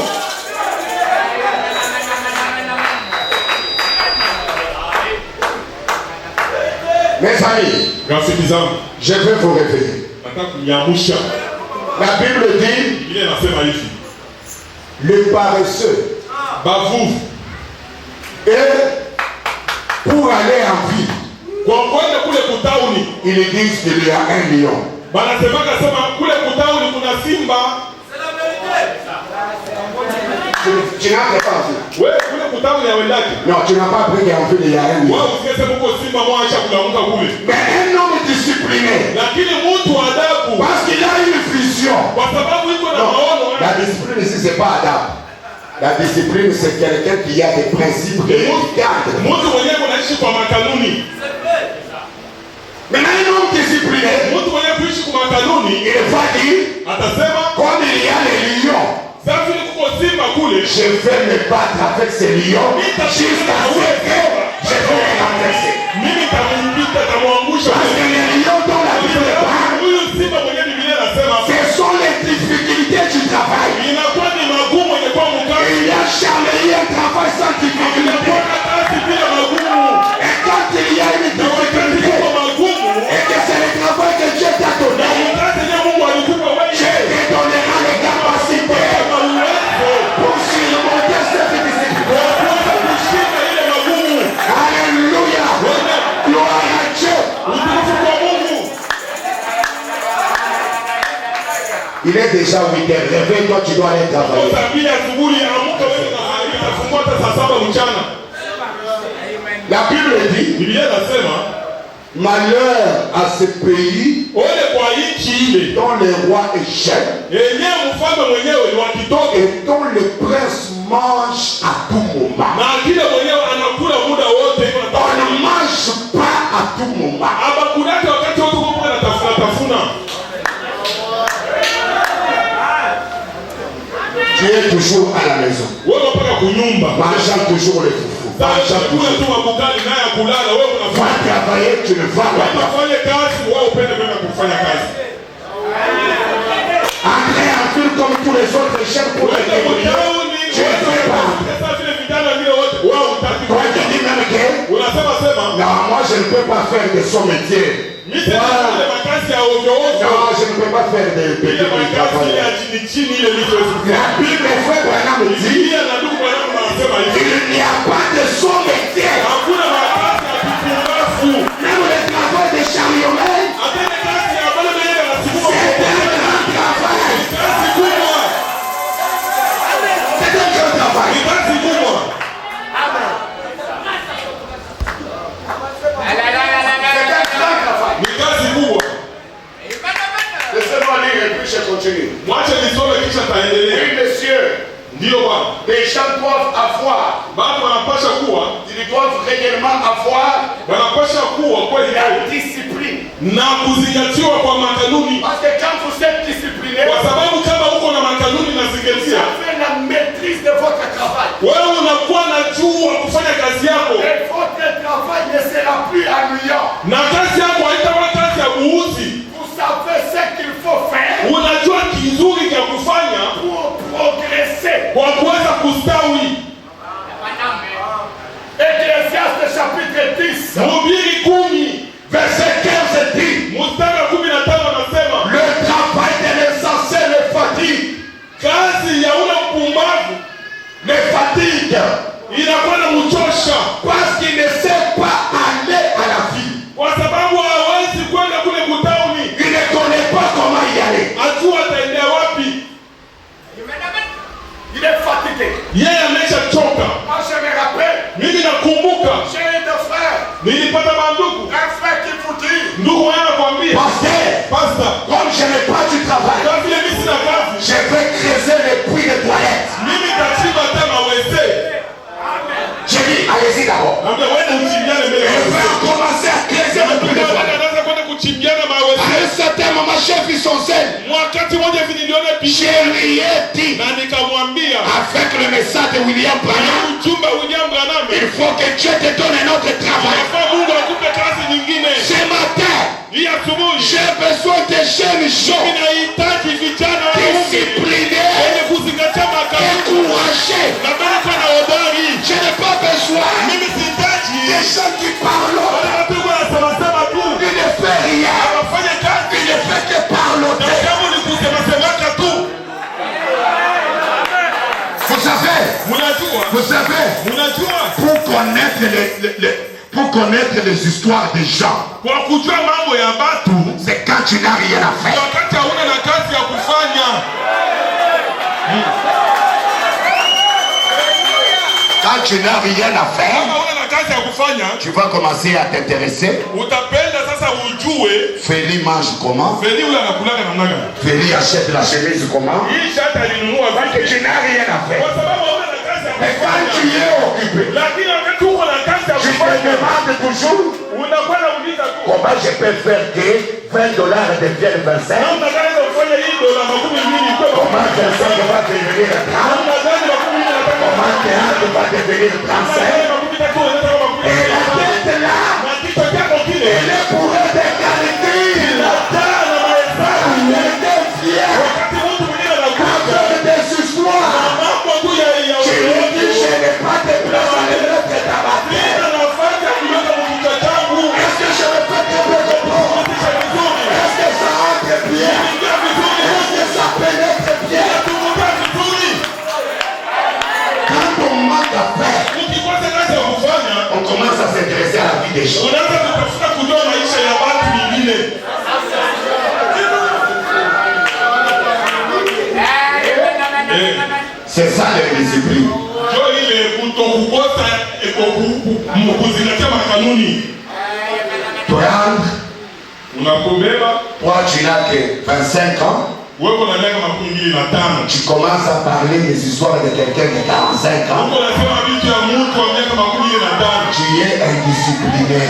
Mes amis, Rafiki zangu, je vais vous réveiller. nataka kunyamusha. La Bible dit, Biblia inasema hivi. le paresseux Bavuvu et pour aller en ville, kwa kwenda kule kutauni. ils disent qu'il y a un lion. Banasemaka sema kule kutauni kuna simba. Tu n'as pas vu. Wewe kule kutauni hauendaki. Non, tu n'as pas appris qu'en ville il y a un lion. Wewe usikese huko simba mwacha kulamuka kule. Mais un homme discipliné, Lakini mtu wa adabu parce qu'il a une vision. kwa sababu iko na Non, maono. la discipline ici, c'est pas Adam. La discipline, c'est quelqu'un qui a des principes et qui garde. Mtu mwenyewe anaishi kwa makanuni. Maintenant, un homme discipliné, Mtu mwenyewe kuishi kwa makanuni il va dire, atasema comme il y a les lions, sasa vile kuko simba kule, je vais me battre avec ces lions jusqu'à ce que je vais les renverser. mimi nitampita, nitamwangusha. Parce que les lions dont la Il est déjà 8h. Réveille-toi, tu dois aller travailler. La Bible dit, malheur à ce pays dont le roi est chef et dont le prince mange à tout moment. On ne mange pas à tout moment. Tu es toujours à la maison, mangeant toujours les foufous. Va travailler, tu ne vas pas. André en ville comme tous les autres chefs pour les débrouiller. Tu ne fais pas. Toi tu dis même que non, moi je ne peux pas faire de son métier. Non, je ne peux pas faire de petit travail. La Bible frère Branham dit il n'y a pas de son métier. Même le travail des chariots, c'est un grand travail. C'est un grand travail. Laissez-moi lire et puis je continue. Oui, monsieur. Les gens doivent avoir. Ils doivent réellement avoir la discipline. Parce que quand vous êtes discipliné, vous avez la maîtrise de votre travail. Et votre travail ne sera plus ennuyant. Vous savez ce qu'il faut faire pour progresser. Ecclésiaste chapitre 10 verset 15 dit le travail de l'insensé le fatigue. Le fatigue parce qu'il ne sait pas aller à la vie. Il ne connaît pas comment y aller. Il est fatigué. Moi je me rappelle, j'ai deux frères. Un frère qui vous dit, pasteur, comme je n'ai pas du travail, je vais creuser les puits de toilette. J'ai dit, allez-y d'abord. Et le frère a commencé à creuser les puits de toilette. À un certain moment, j'ai vu son zèle. Je lui ai dit, avec le message de William Branham, il faut que Dieu te donne un autre travail. Ce matin, j'ai besoin de jeunes gens disciplinés, encouragés. Je n'ai pas besoin des gens qui parlent. Il ne fait rien. Il ne fait que parler. Vous savez, pour connaître les histoires des gens, c'est quand tu n'as rien à faire. Quand tu n'as rien à faire, tu vas commencer à t'intéresser. Feli mange comment? Feli achète la chemise comment? Parce que tu n'as rien à faire. Mais quand tu es occupé, tu te demandes toujours comment je peux faire que $20 deviennent 25. Comment 25 va devenir 30. Comment 30 va devenir 35. Et la tête là, elle est pour eux des calculs. Elle est fière. Avec des histoires. Tu lui dis, je n'ai pas de place à le mettre dans ma tête. Est-ce que je me fais te répondre? Est-ce que ça entre bien? Est-ce que ça pénètre bien? Quand on manque à faire, on commence à s'intéresser à la vie des gens. C'est ça la discipline. Toi, tu n'as que 25 ans. Tu commences à parler des histoires de quelqu'un de 45 ans. Tu es indiscipliné.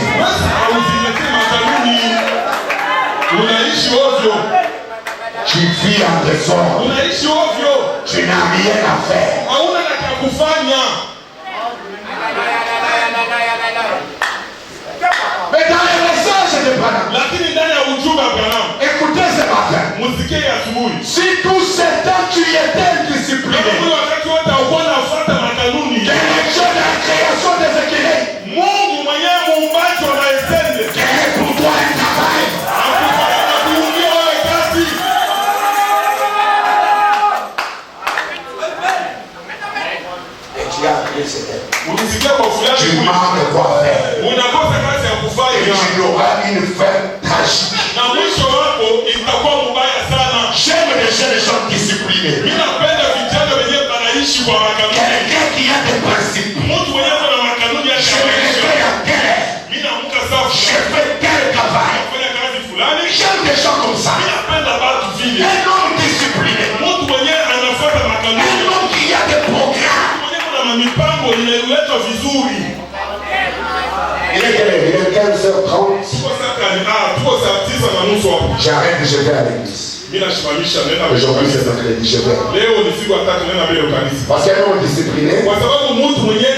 Tu vis en désordre. Tu n'as rien à faire. Mais dans les messages de Branham, écoutez ce matin, si tout ce temps tu étais discipliné, l'élection de la création des équilibres, quel est pour toi un travail? Et tu as appris ce thème. Tu manques quoi faire. Et tu auras une fin tragique. J'aime les jeunes gens disciplinés. Quelqu'un qui a des principes. Je me réveille à quelle heure? Je fais quel travail? J'aime des gens comme ça. Un homme discipliné. Un homme qui a des programmes. Il est quelle heure? Il est 15h30. J'arrête et je vais à l'église. Aujourd'hui c'est mercredi, je vais. Parce qu'un homme discipliné,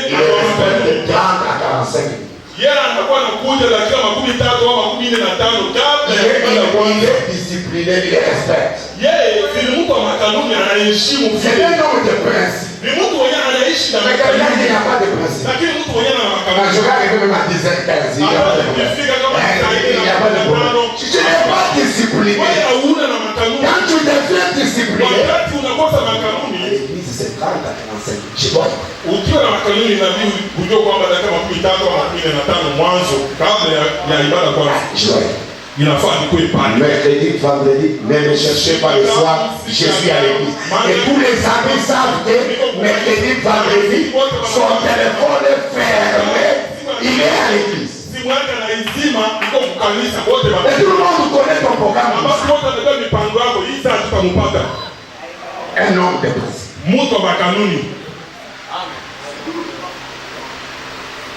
il respecte de 30 à 45 minutes. Il est discipliné, il respecte. C'est un homme de principe. Mais quelqu'un qui n'a pas de principe. Je vais arriver même à 10h15. Il n'y a pas de problème. Tu n'es pas discipliné. Quand tu deviens discipliné, l'église c'est 30 à 45. Je vois. Mercredi, vendredi, ne me cherchez pas le soir, je suis à l'église. Et tous les amis savent que mercredi, vendredi, son téléphone est fermé, il est à l'église. Et tout le monde connaît ton programme. Un homme de principe.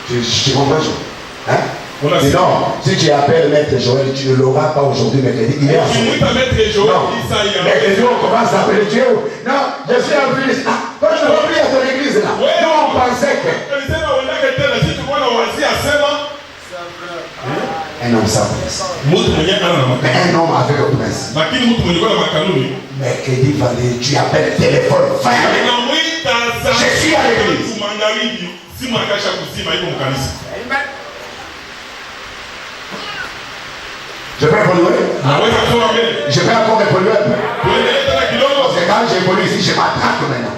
Tu comprends, hein? Sinon, si tu appelles Maître Joël, tu ne l'auras pas aujourd'hui, mercredi. Il est à non, mercredi, on commence à appeler Dieu. Non, je suis en plus. Ah, quand je vais prier à ton église là, nous on pensait que. Un homme sans principe. Un homme avec un principe. Mercredi, vendredi, tu appelles le téléphone fermé. Je suis à l'église. Je peux évoluer? Je peux encore évoluer un peu. Parce que quand j'évolue ici, je m'attrape maintenant.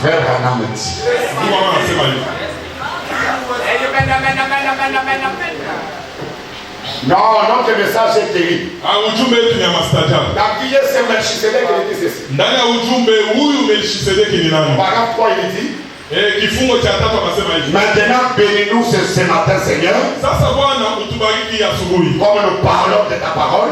Frère Branham me dit. Non, notre message est terrible. La vie c'est Melchisedec qui dit ceci. Paragraphe 3 il dit. Maintenant, bénis-nous ce matin, Seigneur. Comme nous parlons de ta parole,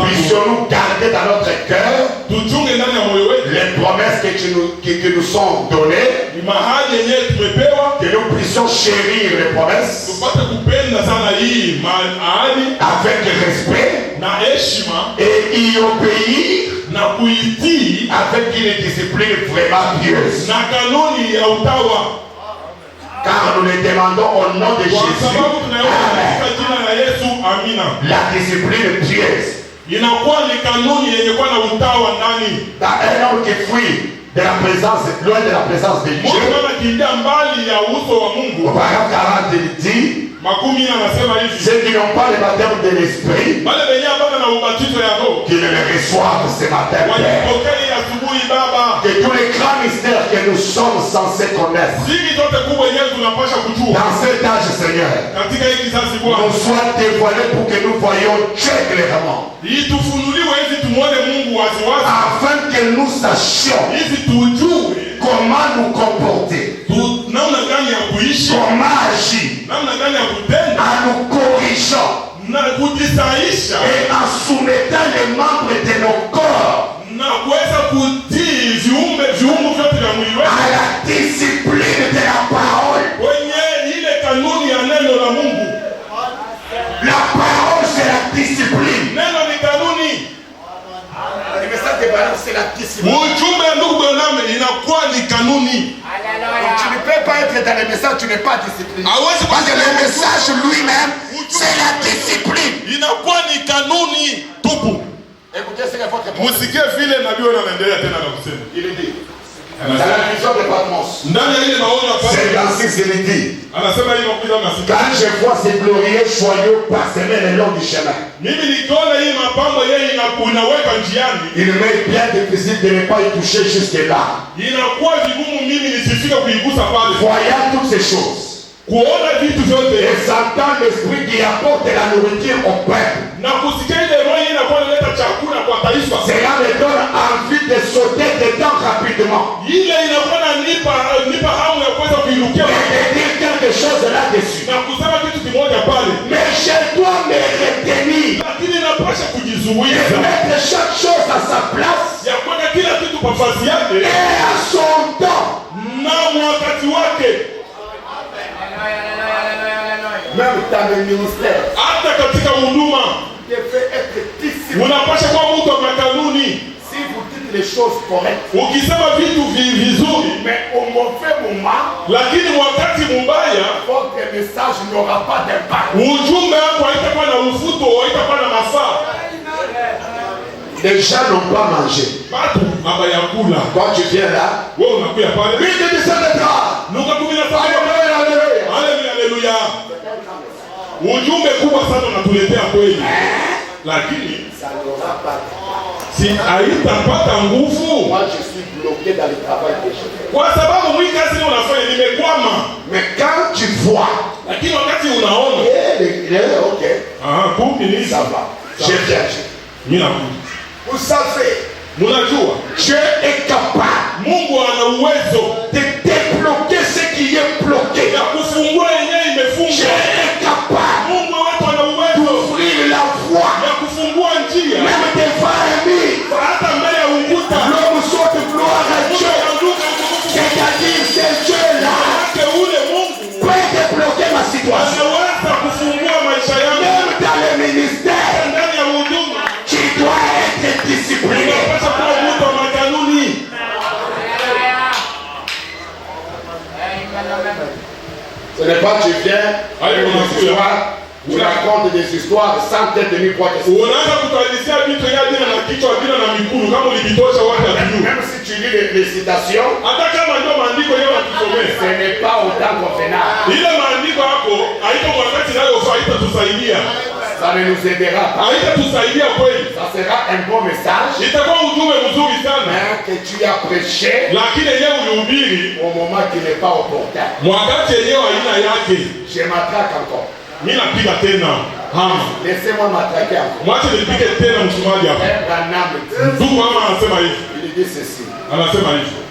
puissions-nous garder dans notre cœur les promesses que nous sont données, que nous puissions chérir les promesses avec respect et y obéir avec une discipline vraiment pieuse. Car nous les demandons au nom de Jésus. Amen. La discipline pieuse. Dans un homme qui fuit de la présence, loin de la présence de Dieu. Au paragraphe 40 il dit, ceux qui n'ont pas le baptême de l'esprit, qu'ils le reçoivent ce matin, Père. Que tous les grands mystères que nous sommes censés connaître dans cet âge, Seigneur, nous soient dévoilés pour que nous voyions très clairement. afin que nous sachions comment nous comporter, comment agir, en nous corrigeant et en soumettant les membres de nos corps à la discipline de la parole. La parole, c'est la discipline. Le message de Balaam, c'est la discipline. Donc, tu ne peux pas être dans le message, tu n'es pas discipliné. Parce que le message lui-même, c'est la discipline. Écoutez ce que votre prophète dit. Il est dit. Dans la vision de Patmos, c'est dans 6, il dit: quand je vois ces glorieux joyaux parsemés le long du chemin, il m'est bien difficile de ne pas y toucher jusque-là. Voyant toutes ces choses, et sentant l'esprit qui apporte la nourriture au peuple, cela me donne envie de sauter dedans rapidement et de dire quelque chose là-dessus. Mais je dois me retenir et mettre chaque chose à sa place et à son temps. Même dans le ministère, il devait être discipliné. Si vous dites les choses correctes, mais au mauvais moment, votre message n'aura pas d'impact. Les gens n'ont pas mangé. Quand tu viens là, lui te descendra. Alléluia. Ujumbe kubwa sana unatuletea kweli. Lakini si haitapata nguvu. Moi je suis bloqué dans le travail que je fais. Kwa sababu mwili kazi unafanya nimekwama. Mais quand tu vois, lakini wakati unaona, OK. Kumbe ni ça va. Je viens. Vous savez, mnajua Dieu est capable. Mungu ana uwezo de débloquer ce qui est bloqué. Ya kufungua yenyewe imefungwa. Dieu est capable. Mungu wetu ana uwezo d'ouvrir la voie. Ya kufungua njia. Même devant l'ennemi. Hata mbele ya ukuta. L'homme saute gloire à Dieu. C'est-à-dire c'est Dieu là. Peut débloquer ma situation. Anaweza kufungua maisha yangu. Même dans le ministère. Ndani ya huduma. Tu dois être discipliné. Unapaswa kuwa mtu wa makanuni. Ce n'est pas tu viens avec une histoire, tu racontes des histoires sans te tenir quoi que ce soit. Même si tu lis les citations, ce n'est pas autant convenable. Ça ne nous aidera pas. Ça sera un bon message, mais que tu as prêché au moment qui n'est pas opportun. Je m'attraque encore. Laissez-moi m'attraquer encore. Il dit ceci.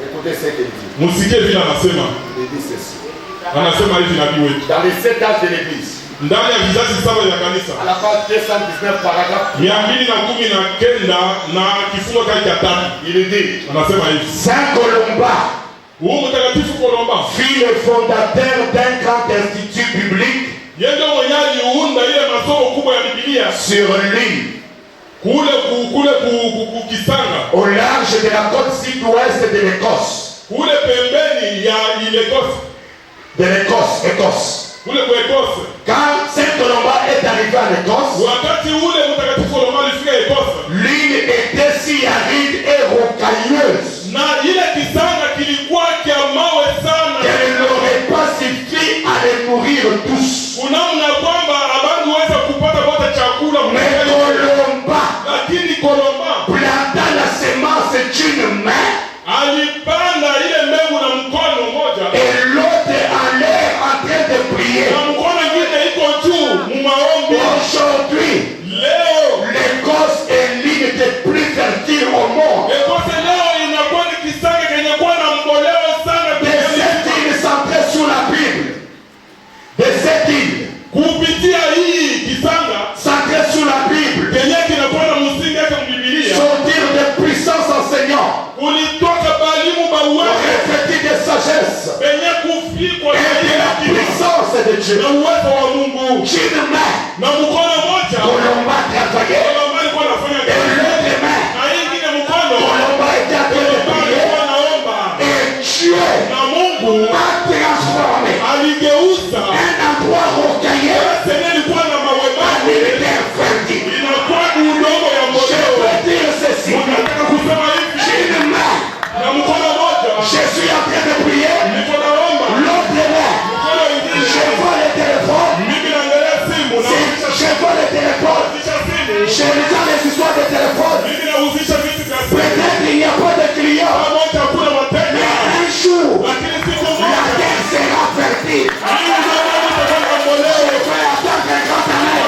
Écoutez ce qu'il dit. Il dit ceci. Dans les 7 âges de l'église, à la page 219 paragraphe, il dit: Saint Colomba fut le fondateur d'un grand institut public sur l'île au large de la côte sud-ouest de l'Écosse. Écosse. Quand Saint Colomba est arrivé en Écosse, l'île était si aride et rocailleuse qu'elle n'aurait pas suffi à les nourrir tous. Mais Colomba planta la semence d'une main et l'autre en l'air en train de prier. Aujourd'hui, puissance de Dieu. na uwezo wa Mungu. Une main Na mkono moja pour l'homme à travailler. Kolomba alikuwa anafanya Et kazi. l'autre main Na ingine mkono pour l'homme à être en train de Kolomba prier. alikuwa anaomba. Et Dieu Na Mungu a transformé aligeuza un endroit rocailleux sehemu ilikuwa na mawe en mawe une terre fertile. inakuwa udongo ya Je mboleo. peux dire ceci. Unataka kusema hivi, Une main, na mkono moja je suis en train de prier. niko naomba, L'autre main, mkono ingine je vois le téléphone. mimi naangalia simu na Je vois le téléphone. uzisha simu, Je regarde les histoires de téléphone. mimi nauzisha vitu vya simu. Peut-être il n'y a pas de clients. Kama moja hakuna wateja, Mais un jour, lakini siku la moja terre sera fertile. hii udongo utakuwa na mboleo. Je vais attendre un grand amen.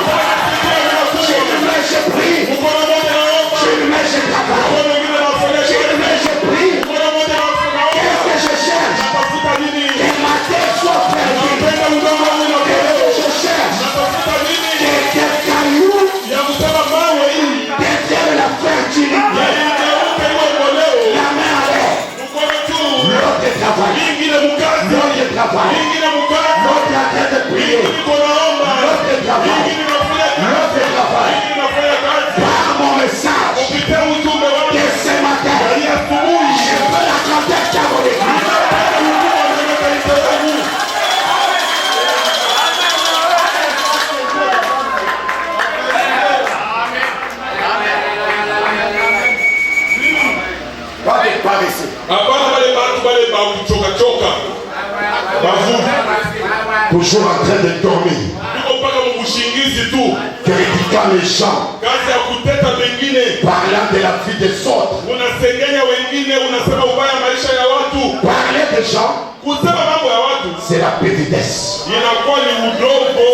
Une main, je prie. Mkono moja naomba, Une main, je travaille. mkono mwingine nafanya Une kazi. main, je prie. Mkono moja naomba, Qu'est-ce que je cherche? natafuta nini? Que ma terre soit fertile. Napenda udongo huu na Qu'est-ce mboleo. que je cherche? Natafuta nini? Que des cailloux Ya kusema mawe hii deviennent la fertilité. yaigeuke iwe mboleo. La main en l'air. Mkono juu, L'autre travaille. ingine mkazi, L'autre travaille. ingine mkazi, L'autre est en train de prier. niko naomba, L'autre travaille. ingine nafanya kazi, L'autre travaille. ingine nafanya kazi. Par mon message Kupitia ujumbe wangu de ce matin, ni asubuhi, je veux la contexte à mon église. huduma kwenye kanisa langu. Par ici. Hapana wale watu wale ba kuchoka choka. Bavuvi. Toujours en train de dormir. Niko mpaka mkushingizi tu. Critiquant les gens. Kazi ya kuteta wengine. Parlant de la vie des autres. Unasengenya wengine, unasema ubaya maisha ya watu. Parler des gens, Kusema mambo ya watu c'est la petitesse. inakuwa ni udogo.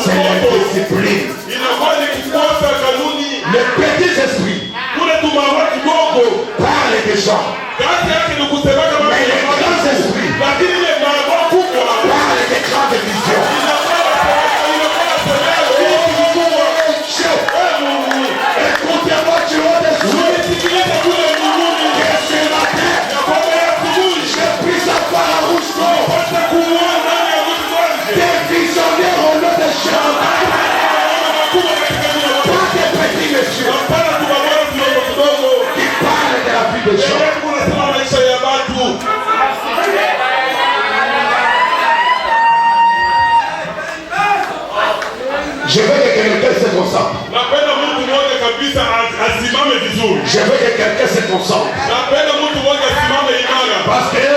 C'est l'indiscipline. Inakuwa ni kukosa kanuni. Les petits esprits Kule tumawa kidogo. parlent des gens. Kazi yake ni kusema kama Mais les grands esprits lakini ile mambo kubwa parlent des grandes visions. Écoutez-moi du haut des cieux. Que ce matin, je puisse avoir la rouge d'or. Des visionnaires au nom de Jésus. Pas des petits messieurs qui parlent de la vie des gens. Je veux que quelqu'un se concentre. Napenda mtu mmoja kabisa asimame vizuri. Je veux que quelqu'un se concentre. Napenda mtu mmoja asimame imara. Parce que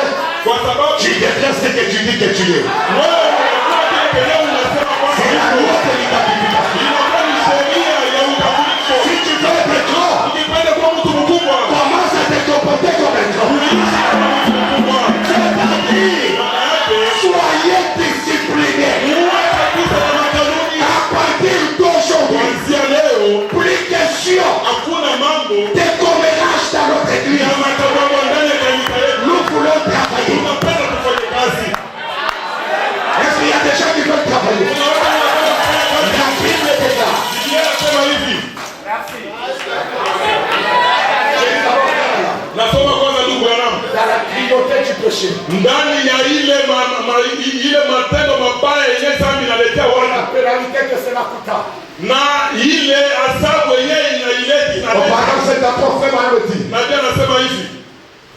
Kwa sababu tu deviens ce que tu dis que tu es. wewe unakuwa kile kenye unasema kwamba C'est la uko. loi de l'identification. Inakuwa ni sheria ya utambulisho. Si tu veux être grand, Ukipenda kuwa mtu mkubwa, commence à te comporter comme un grand. mkubwa. C'est-à-dire, Maana yake soyez disciplinés. uwe kabisa na makanuni. À partir d'aujourd'hui, Kuanzia leo plus question hakuna mambo de commérage dans notre ya église. matababa ndani ya kanisa yetu. Nous voulons travailler. Tunapenda kufanya kazi. Est-ce qu'il y a des gens qui veulent travailler? Kuna watu wanapenda kufanya kazi. La Bible est là. Biblia inasema hivi. Nasoma kwanza ndugu yangu. Dans la cruauté du péché. Ndani ya ile ile matendo mabaya yenye dhambi inaletea La watu pénalité que cela coûta. na ile adhabu yenyewe inaileta Auparavant, cet apôtre fait mal le dit. na Biblia anasema hivi.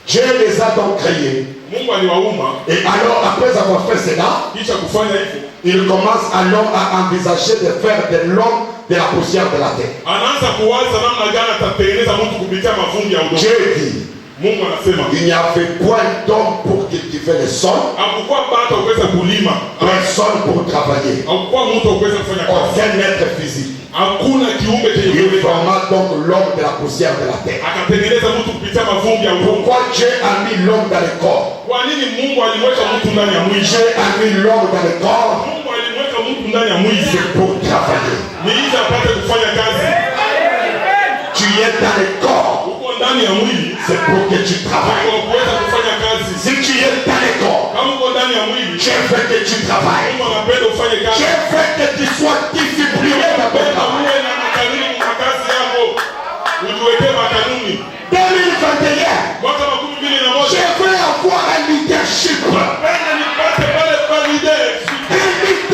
Dieu les a donc créés. Mungu aliwaumba Et alors, après avoir fait cela, kisha kufanya hivyo. il commence alors à envisager de faire de l'homme de la poussière de la terre. Anaanza kuwaza namna gani atatengeneza mtu kupitia mavumbi ya udongo. Dieu dit, Mungu anasema il n'y avait point d'homme pour cultiver le sol, hakukuwa bata uweze kulima, personne pour travailler, hakukuwa mtu uweze kufanya kazi, aucun être physique. hakuna kiumbe chenye Il kuweza. forma donc l'homme de la poussière de la terre. Akatengeneza mtu kupitia mavumbi ya udongo. Pourquoi Dieu a mis l'homme dans le corps? Kwa nini Mungu alimweka mtu ndani ya mwili? Dieu a mis l'homme dans le corps, Mungu alimweka mtu ndani ya mwili c'est pour travailler. ni ili apate kufanya kazi. Tu es dans le corps, Uko ndani ya mwili c'est pour que tu travailles. kwa kuweza kufanya kazi. Si tu es dans le corps, Kama uko ndani ya mwili, Dieu veut que tu travailles. Mungu anapenda ufanye kazi. Dieu veut que tu sois discipliné dans ton Anapenda travail. uwe na makanuni kwa kazi yako. Ujiwekee makanuni. 2021, Mwaka 2021 je veux avoir un leadership. napenda nipate pale valide. Un leadership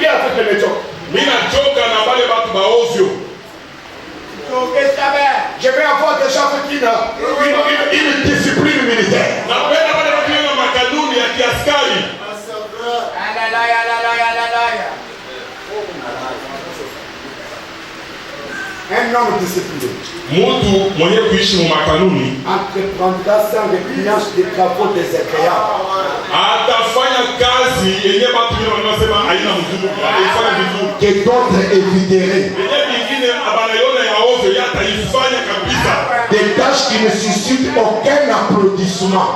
fatigué avec les méthodes. Je vais avoir des gens qui ont une discipline militaire. Un homme discipliné entreprendra sans répugnance des travaux désagréables. Que d'autres éviteraient. Des tâches qui ne suscitent aucun applaudissement.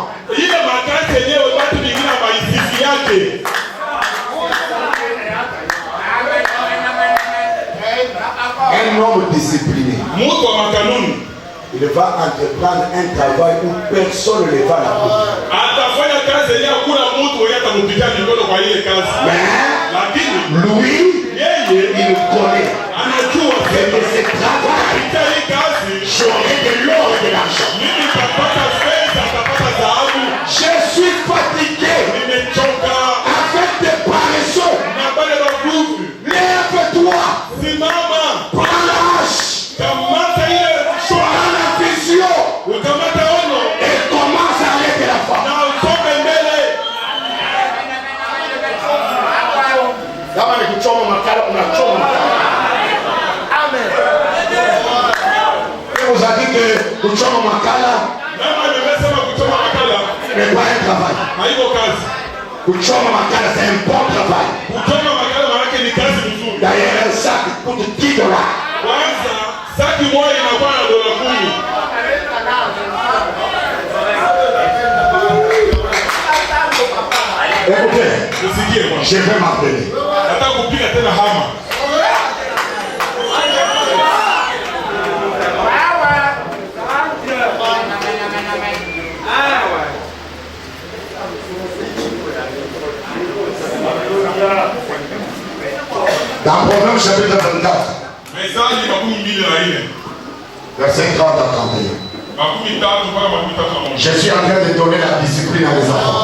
Un homme discipliné, il va entreprendre un travail où personne ne va l'applaudir. Mais lui, il connaît que de ce travail, j'aurai de l'or et de l'argent. Je suis fatigué avec des paresseux. Lève-toi. Prends l'âge. Prends la vision. Et commence avec la femme. Amen. On vous a dit que Kuchoma Makala n'est pas un travail. Kuchoma Makala, c'est un bon travail. D'ailleurs, un sac coûte $10. Écoutez, je vais m'appeler. Dans Proverbe chapitre 24, verset 30 à 31. Je suis en train de donner la discipline à mes enfants.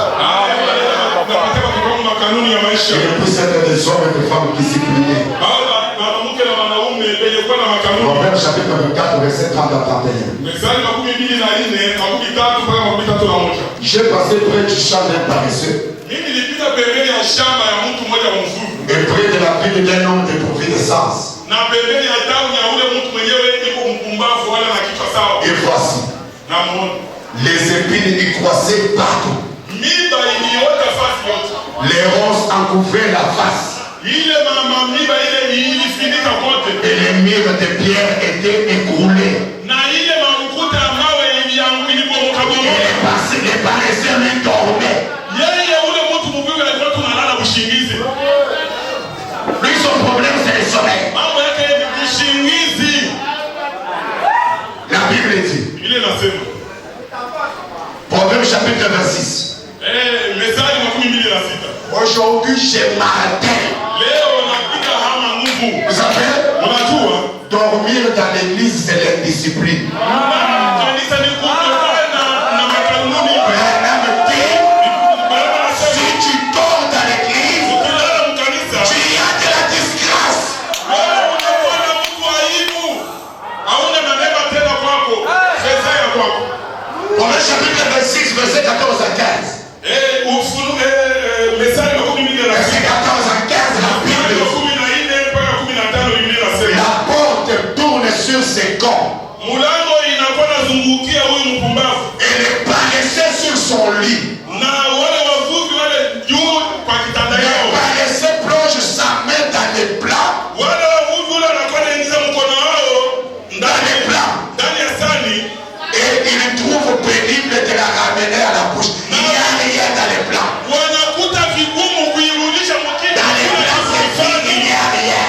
Et ne puisse être des hommes et des femmes disciplinés. Proverbe chapitre 24, verset 30 à 31. J'ai passé près du champ d'un paresseux. Et près de la ville d'un homme dépourvu de sens. Et voici, les épines y croissaient partout. Les roses encouvraient la face. Et les murs de pierre étaient écroulés. Et les paresseux dormaient. Lui, son problème, c'est le sommeil. La Bible dit, Proverbe chapitre 26. Aujourd'hui, j'ai matin. Vous savez, dormir dans l'église, c'est l'indiscipline. Si tu dors dans l'église, tu y as de la disgrâce. Proverbe chapitre 26, verset 14 à 15. Verset 14 à 15, la Bible. La porte tourne sur ses corps. Et le paresseux sur son lit. Le paresseux plonge sa main dans les plats. Et il trouve pénible de la ramener à la bouche. Il n'y a rien dans les plats. Dans les plats, c'est vide, il n'y a rien.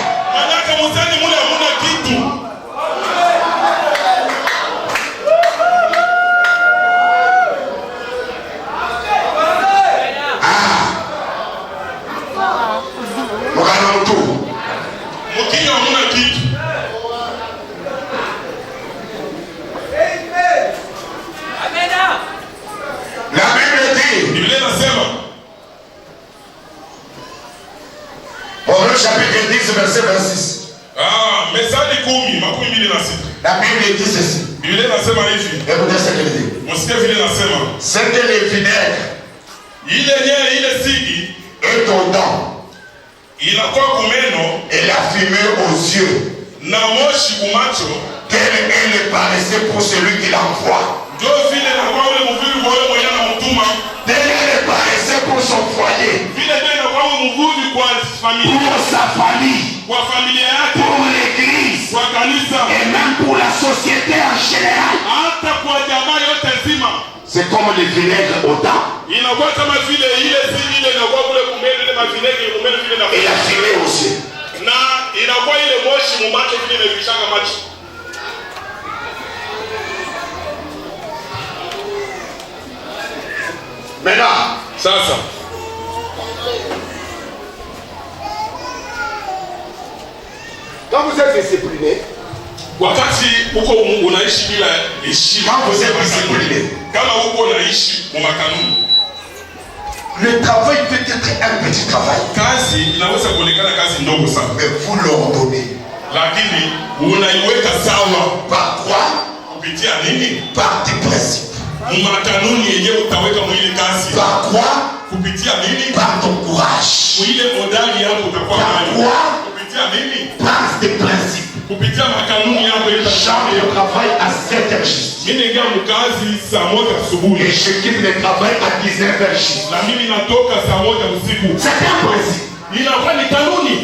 chapitre 10, verset 26. Methali 10:26. La Bible dit ceci. Biblia inasema hivi. Écoutez ce qu'elle dit. Msikie vile inasema. C'est que le vinaigre ile sigi est aux dents inakuwa kumeno et la fumée aux yeux. Na moshi kumacho. Quelle est le paresseux pour celui qui l'envoie. Ndio vile inakuwa ule mvuvi kwa yule mwenye anamtuma. Quel est le paresseux pour son foyer. Vile ndio inakuwa mvuvi kwa familia. Pour sa famille. Kwa familia yake. Pour l'église. Kwa kanisa. Et même pour la société en général. Hata kwa jamaa yote nzima. C'est comme le vinaigre au dents. Inakuwa kama vile ile sigi ile inakuwa kule kumeno ile mavinegi kumeno vile na. Et la fumée aussi. Na inakuwa ile moshi mumacho vile inavishanga macho. Maintenant, sasa quand vous êtes discipliné, wakati uko unaishi bila heshima, quand vous êtes discipliné, kama uko unaishi kwa kanuni, le travail peut être un petit travail. Kazi inaweza kuonekana kazi ndogo sana, mais vous l'ordonnez. Lakini unaiweka sawa. Par quoi? Kupitia nini? Par des principes. Makanuni yenyewe utaweka mwili kazi. Par quoi? Kupitia nini? Par ton courage. Mwile modali yako utakuwa nayo. Par quoi? Kupitia nini? Par des principes. Kupitia makanuni yako Charles le travail à 7h juste. Mimi ningia mkazi saa 1 asubuhi. Et je quitte le travail à 19h juste. Na mimi natoka saa 1 usiku. C'est un principe. Inakuwa ni kanuni.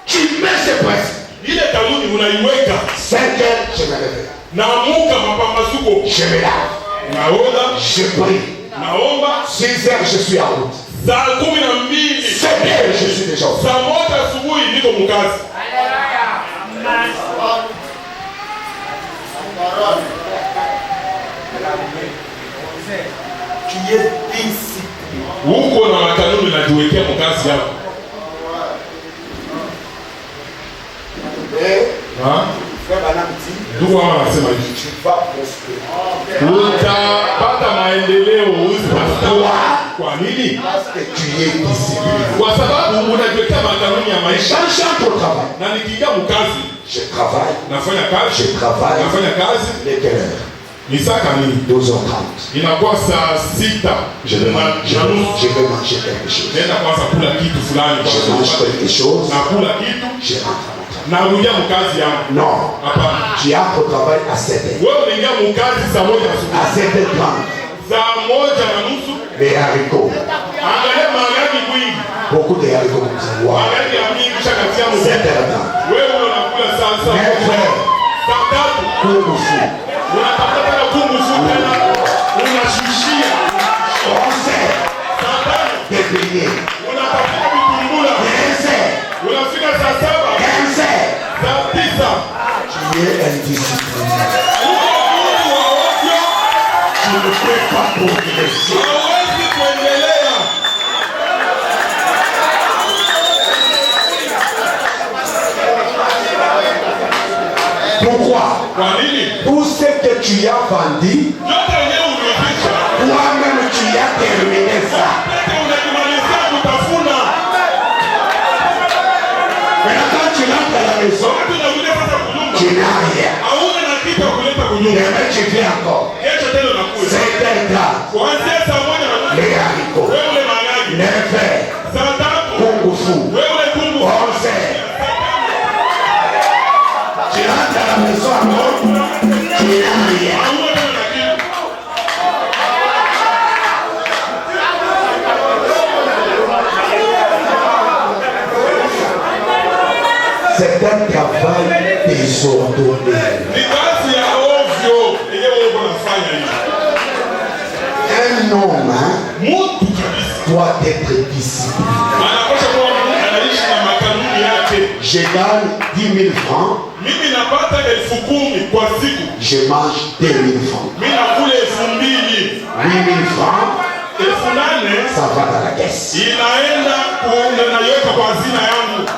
Tu mets ce principe. Ile kanuni unaiweka. 5h je me réveille. Naamuka mapambazuko. Je me lave. Naoga. Je prie. Naomba. 6h je suis en route. Saa 12. 7h je suis déjà au saa 1 asubuhi niko mkazi. Tu es discipliné. Uko na makanuni unajiwekea mkazi yako. Ndugu wangu anasema hivi. Utapata maendeleo kwa nini? Kwa sababu unajiwekea makanuni ya maisha. Na nikiingia mkazi, nafanya kazi. Ni saa kamili. 12h30. Inakuwa saa 6. Je vais manger quelque chose. Nenda kwanza kula kitu fulani. Je mange quelque chose. Nakula kitu. Je rentre. Narudia mkazi yangu. Non. Hapana. Tu as au travail à 7h. Wewe unaingia mkazi saa 1 asubuhi. À 7h30. Saa 1:30. Les haricots. Angalia maharagwe mwingi. Beaucoup de haricots. Maharagwe ya mingi shakatia mu. 7h30. Wewe unakula saa 3. Kungufu. Unatafuta tena kungufu tena. Unashushia. 11h. Déplié. Unatafuta vitungula. 15h. Unafika saa 7. 15h. Saa 9. Tu es indiscipliné. Tu ne peux pas progresser. Hawezi kuendelea. Pourquoi? Kwa nini? Tout ce que tu as vendu, Yote yenyewe uliyoficha. toi-même tu as terminé ça. Unakimalizia kutafuna. Mais quand tu rentres à la maison, Wakati unakuja sasa kunyumba. tu n'as rien. Hauna na kitu ya kuleta kunyumba. Demain tu viens encore. Kesho tena unakuja. 7h30. Kuanzia saa 1 na Les haricots. wewe ule maharagwe. 9h. Saa 3. Kungufu. Wewe ule kungu. 11h. Tu rentres à la maison encore. Tu n'as rien. Hauna tena na kitu. C'est un travail désordonné. Ni kazi ya ovyo yenyewe wewe unafanya hivi. Un homme Mtu kabisa. doit être discipliné. Anapaswa kuwa anaishi na makanuni yake. Je gagne 10 000 francs. Mimi napata 10,000 kwa siku. Je mange 2 000 francs. Mimi nakula 2,000. 8 000 francs, 8,000 ça va dans la caisse. inaenda naiweka kwa hazina yangu.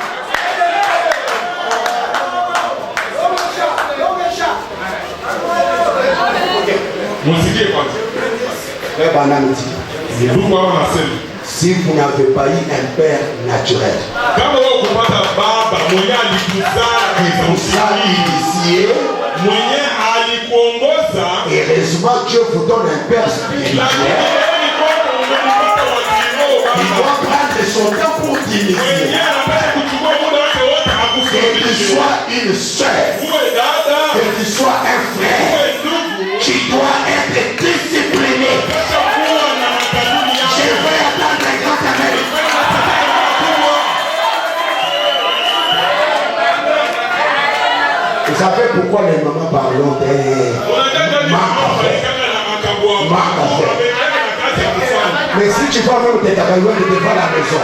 Musikie kwanza. Ndugu wao wanasema Si vous n'avez pas eu un père naturel, il vous a initié, heureusement Dieu vous donne un père spirituel. Il doit prendre son temps pour t'initier. Que tu sois une soeur, que tu sois un frère, tu dois être discipliné. Je vais attendre un grand amen. Vous savez pourquoi les mamans parlent des mais si tu vas même te travailler devant la maison,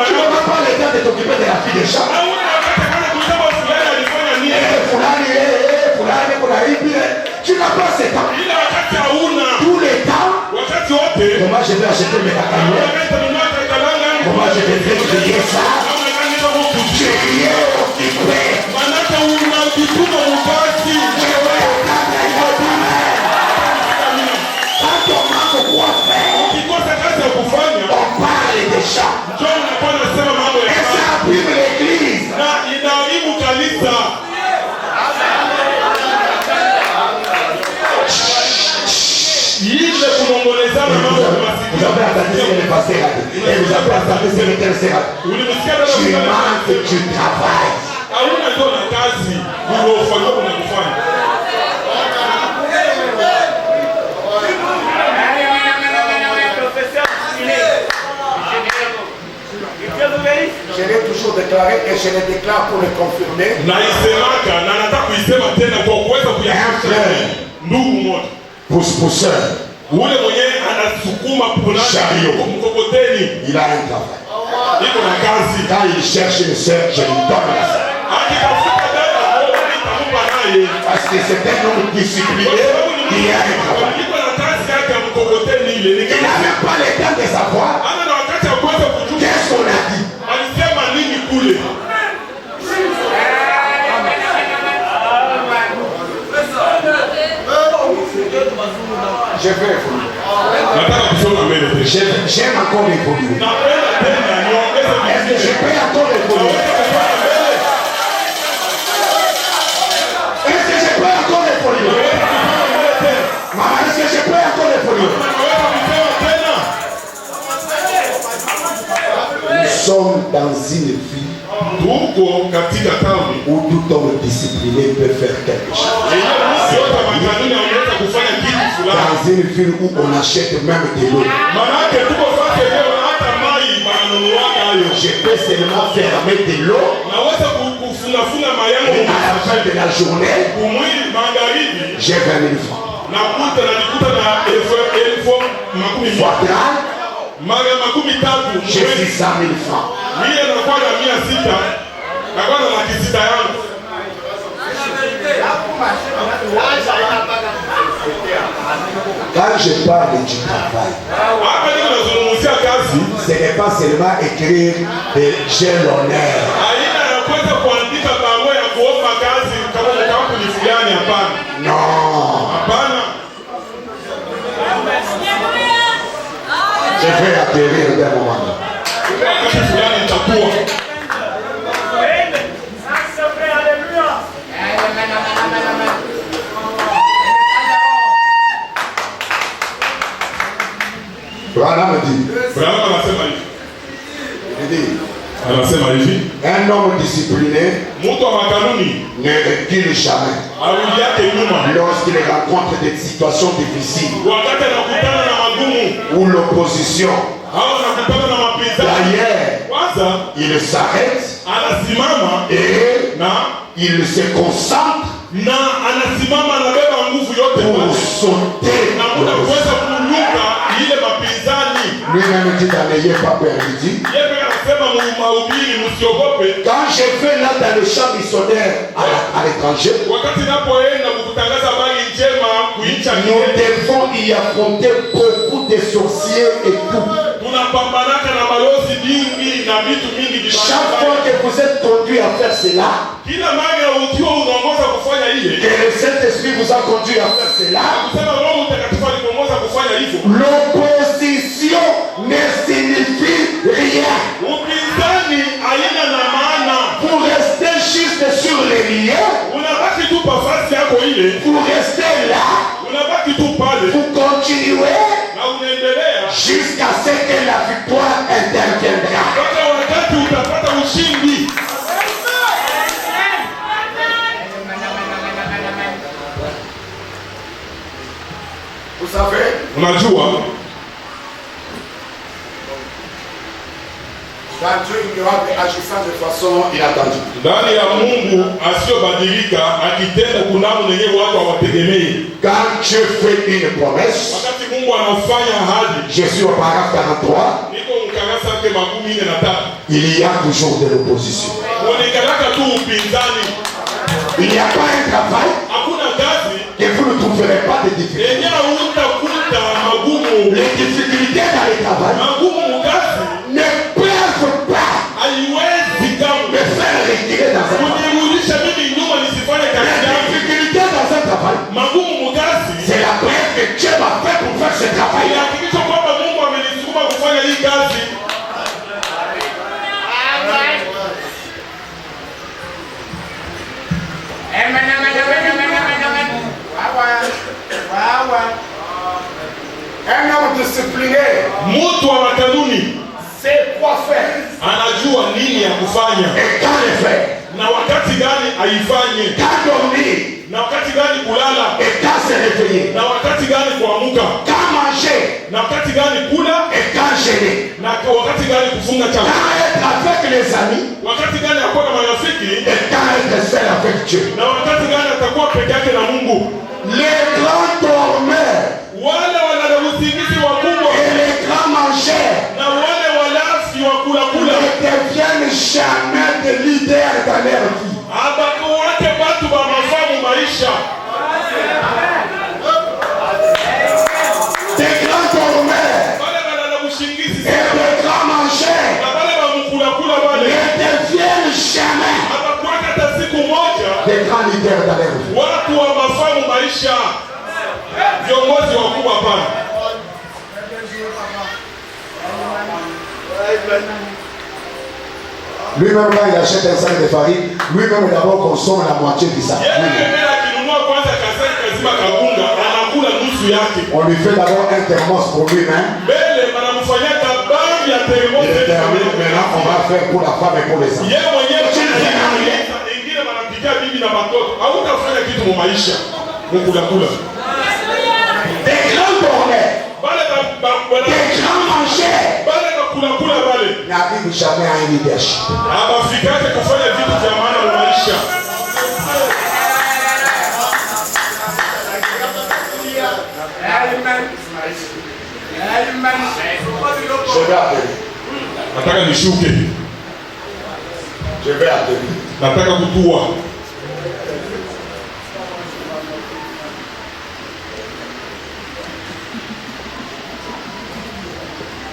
tu n'auras pas le temps de t'occuper de la fille de chat. Tu n'as pas ce temps. Tout le temps. Comment je vais acheter mes macaroons? Comment je vais crier ça? Tu es occupé. Quand on manque quoi faire, on parle des chats. Et ça abîme l'église. Vous avez entendu ce que le pasteur a dit. Et vous avez entendu ce que le terceur a dit. Tu manques du travail. Je l'ai toujours déclaré et je le déclare pour le confirmer. Pousse-pousseur. Chariot. Il a un travail. Quand il cherche une sœur, je lui donne la sœur. Parce que c'est un homme discipliné, il a un travail. Il n'a même pas le temps de savoir qu'est-ce qu'on a dit. Je vais évoluer. J'aime encore évoluer. Est-ce que je peux encore évoluer? Est-ce que je peux encore évoluer? Maman, est-ce que je peux encore évoluer? Nous sommes dans une vie où tout homme discipliné peut faire quelque chose. Dans une ville où on achète même de l'eau. Je peux seulement fermer de l'eau. Et à la fin de la journée, j'ai 20 000 francs. J'ai 600 000 francs. Quand je parle du travail, ce n'est pas seulement écrire j'ai l'honneur. Non. Je vais atterrir d'un moment. Branham dit, un homme discipliné ne recule jamais lorsqu'il rencontre des situations difficiles ou l'opposition. D'ailleurs, il s'arrête et il se concentre pour sauter. Lui-même dit n'ayez pas peur, il dit. Quand je vais là dans le champ missionnaire à l'étranger, nous devons y affronter beaucoup de sorciers et tout. Chaque fois que vous êtes conduit à faire cela, que le Saint-Esprit vous a conduit à faire cela, l'opposition ne signifie rien. Upinzani haina na maana. Vous restez juste sur les liens. Unabaki tu pafasi yako ile. Vous restez là. Unabaki tu pale. Vous continuez Na unaendelea jusqu'à ce que la victoire interviendra. mpaka wakati utapata ushindi. Vous savez, Unajua dans Dieu ignorable agissant de façon inattendue. ndani ya Mungu asiyobadilika akitenda kunamo nenye watu hawategemei. Quand Dieu fait une promesse, Wakati Mungu anafanya ahadi, je suis au paragraphe 43, niko mkarasa yake 43, il y a toujours de l'opposition. unaonekana tu upinzani. Il n'y a pas un travail Hakuna kazi que vous ne trouverez pas de difficultés. yenye utakuta magumu. Les difficultés dans le travail Magumu mukazi ne peuvent pas haiwezi kamwe me faire retirer dans un travail. kunirudisha mimi nyuma nisifanye kazi Les yangu. difficultés dans un travail, Magumu mukazi c'est la preuve que Dieu m'a fait pour faire ce travail. inahakikisha kwamba Mungu amenisukuma kufanya hii kazi. Un homme discipliné Mtu wa kanuni sait quoi faire anajua nini ya kufanya et quand le faire, na wakati gani aifanye, quand dormir na wakati gani kulala, et quand se réveiller, na wakati gani kuamka, quand manger na wakati gani kula, et quand gêner, na wakati gani kufunga chakula, quand être avec les amis wakati gani akuwa na marafiki, et quand être seul avec Dieu. na wakati gani atakuwa peke yake na Mungu. Les grands dormeurs Wale wana usingizi wakubwa et les grands mangeurs na wale walasi wa kula ne kula deviennent jamais des leaders dans leur vie. abakuwake batu ba mafamu maisha. Des grands dormeurs Wale wana usingizi et des grands mangeurs na wale wa mkula kula ne wale deviennent jamais abakuwake hata siku moja des grands leaders dans leur vie. watu wa mafamu maisha, viongozi wakubwa pana. Lui-même, là, il achète un sac de farine. Lui-même, d'abord, consomme la moitié du sac. Yeye Lui-même. mwenyewe akinunua kwanza kasai kazima kabunga anakula nusu yake. On lui fait d'abord un thermos pour lui-même. Mbele wanamfanyia kabambi ya Il termosi. termine. Maintenant, on va faire pour la femme et pour les enfants. Yeye mwenyewe ingine wanapikia bibi na watoto. Hautafanya kitu mu maisha. Mkula kula. Des grands dormeurs, Bale des grands mangeurs bale kula kula bale. n'arrivent jamais à un leadership. Abafikake kufanya vitu vya maana mu maisha. Je vais atterrir. Nataka nishuke. Je vais atterrir. Nataka kutua.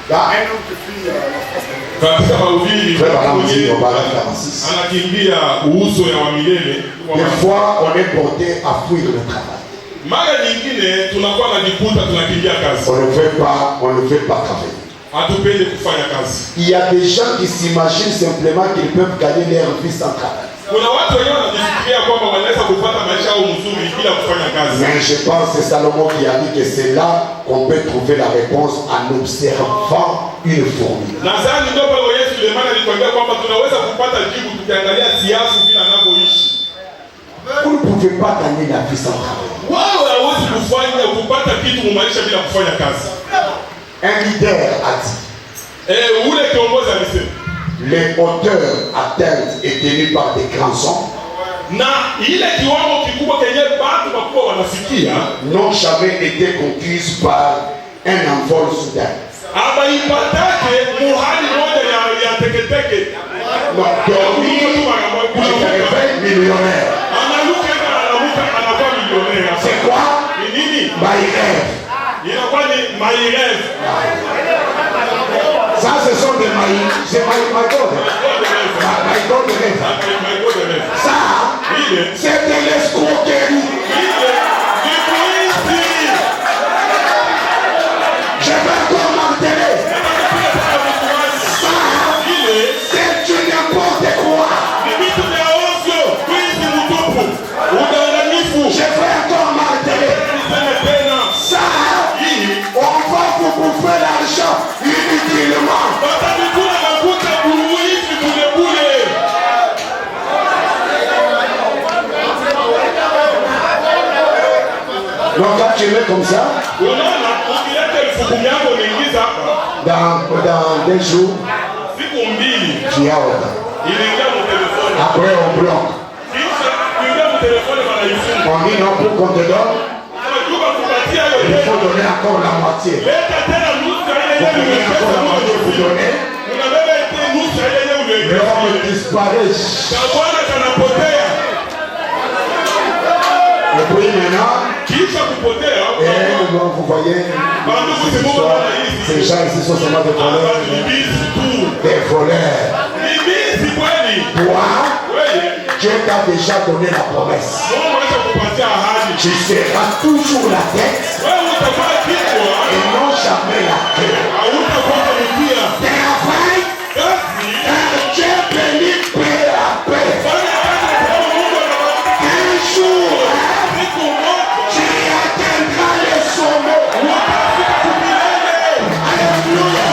Dans un homme qui fuit la face Katika mahubiri Frère Baramzi, au paragraphe 46. anakimbia uso ya wa milele. Des fois, on est porté à fuir le travail. Mara nyingine tunakuwa najikuta tunakimbia kazi. On ne veut pas travailler. Hatupende kufanya kazi. Il y a des gens qui s'imaginent simplement qu'ils peuvent gagner leur vie sans travail. Kuna watu wenyewe wanajifikiria kwamba wanaweza kupata maisha yao mzuri bila kufanya kazi. Mais je pense que c'est Salomon qui a dit que c'est là qu'on peut trouver la réponse en observant une formule. Nadhani ndio pale Yesu Sulemani alikwambia kwamba tunaweza kupata jibu tukiangalia siafu bila anavyoishi. Vous ne pouvez pas gagner la vie sans travail. Wao hawezi kufanya kupata kitu mu maisha bila kufanya kazi. Un leader a dit, Ule kiongozi alisema les hauteurs atteintes et tenues par des grands hommes na ile kiwango kikubwa kenye watu wakubwa wanafikia n'ont jamais été conquises par un envol soudain. abaipatake muhali moja ya teketeke. Non, dormir, je te réveille millionnaire. Analuka anakuwa milionea. C'est quoi? Ni nini? My rêve. Inakuwa ni my rêve. Ça, ce sont des c'est my God. My God rêve. Ça, c'est de l'escroquerie. Je vais encore marteler. tu mets comme ça, dans 2 jours, tu as autant. Après, on bloque. On dit non, pour qu'on te donne, il faut donner encore la moitié. Vous donnez, l'homme disparaît. Et puis maintenant, et donc vous voyez, ces gens ici sont seulement des voleurs. Des voleurs. Toi, Dieu t'a déjà donné la promesse. Tu seras toujours la tête et non jamais la queue. Travaille, car Dieu bénit paix à paix. Un jour, tu atteindras le sommet. Alléluia.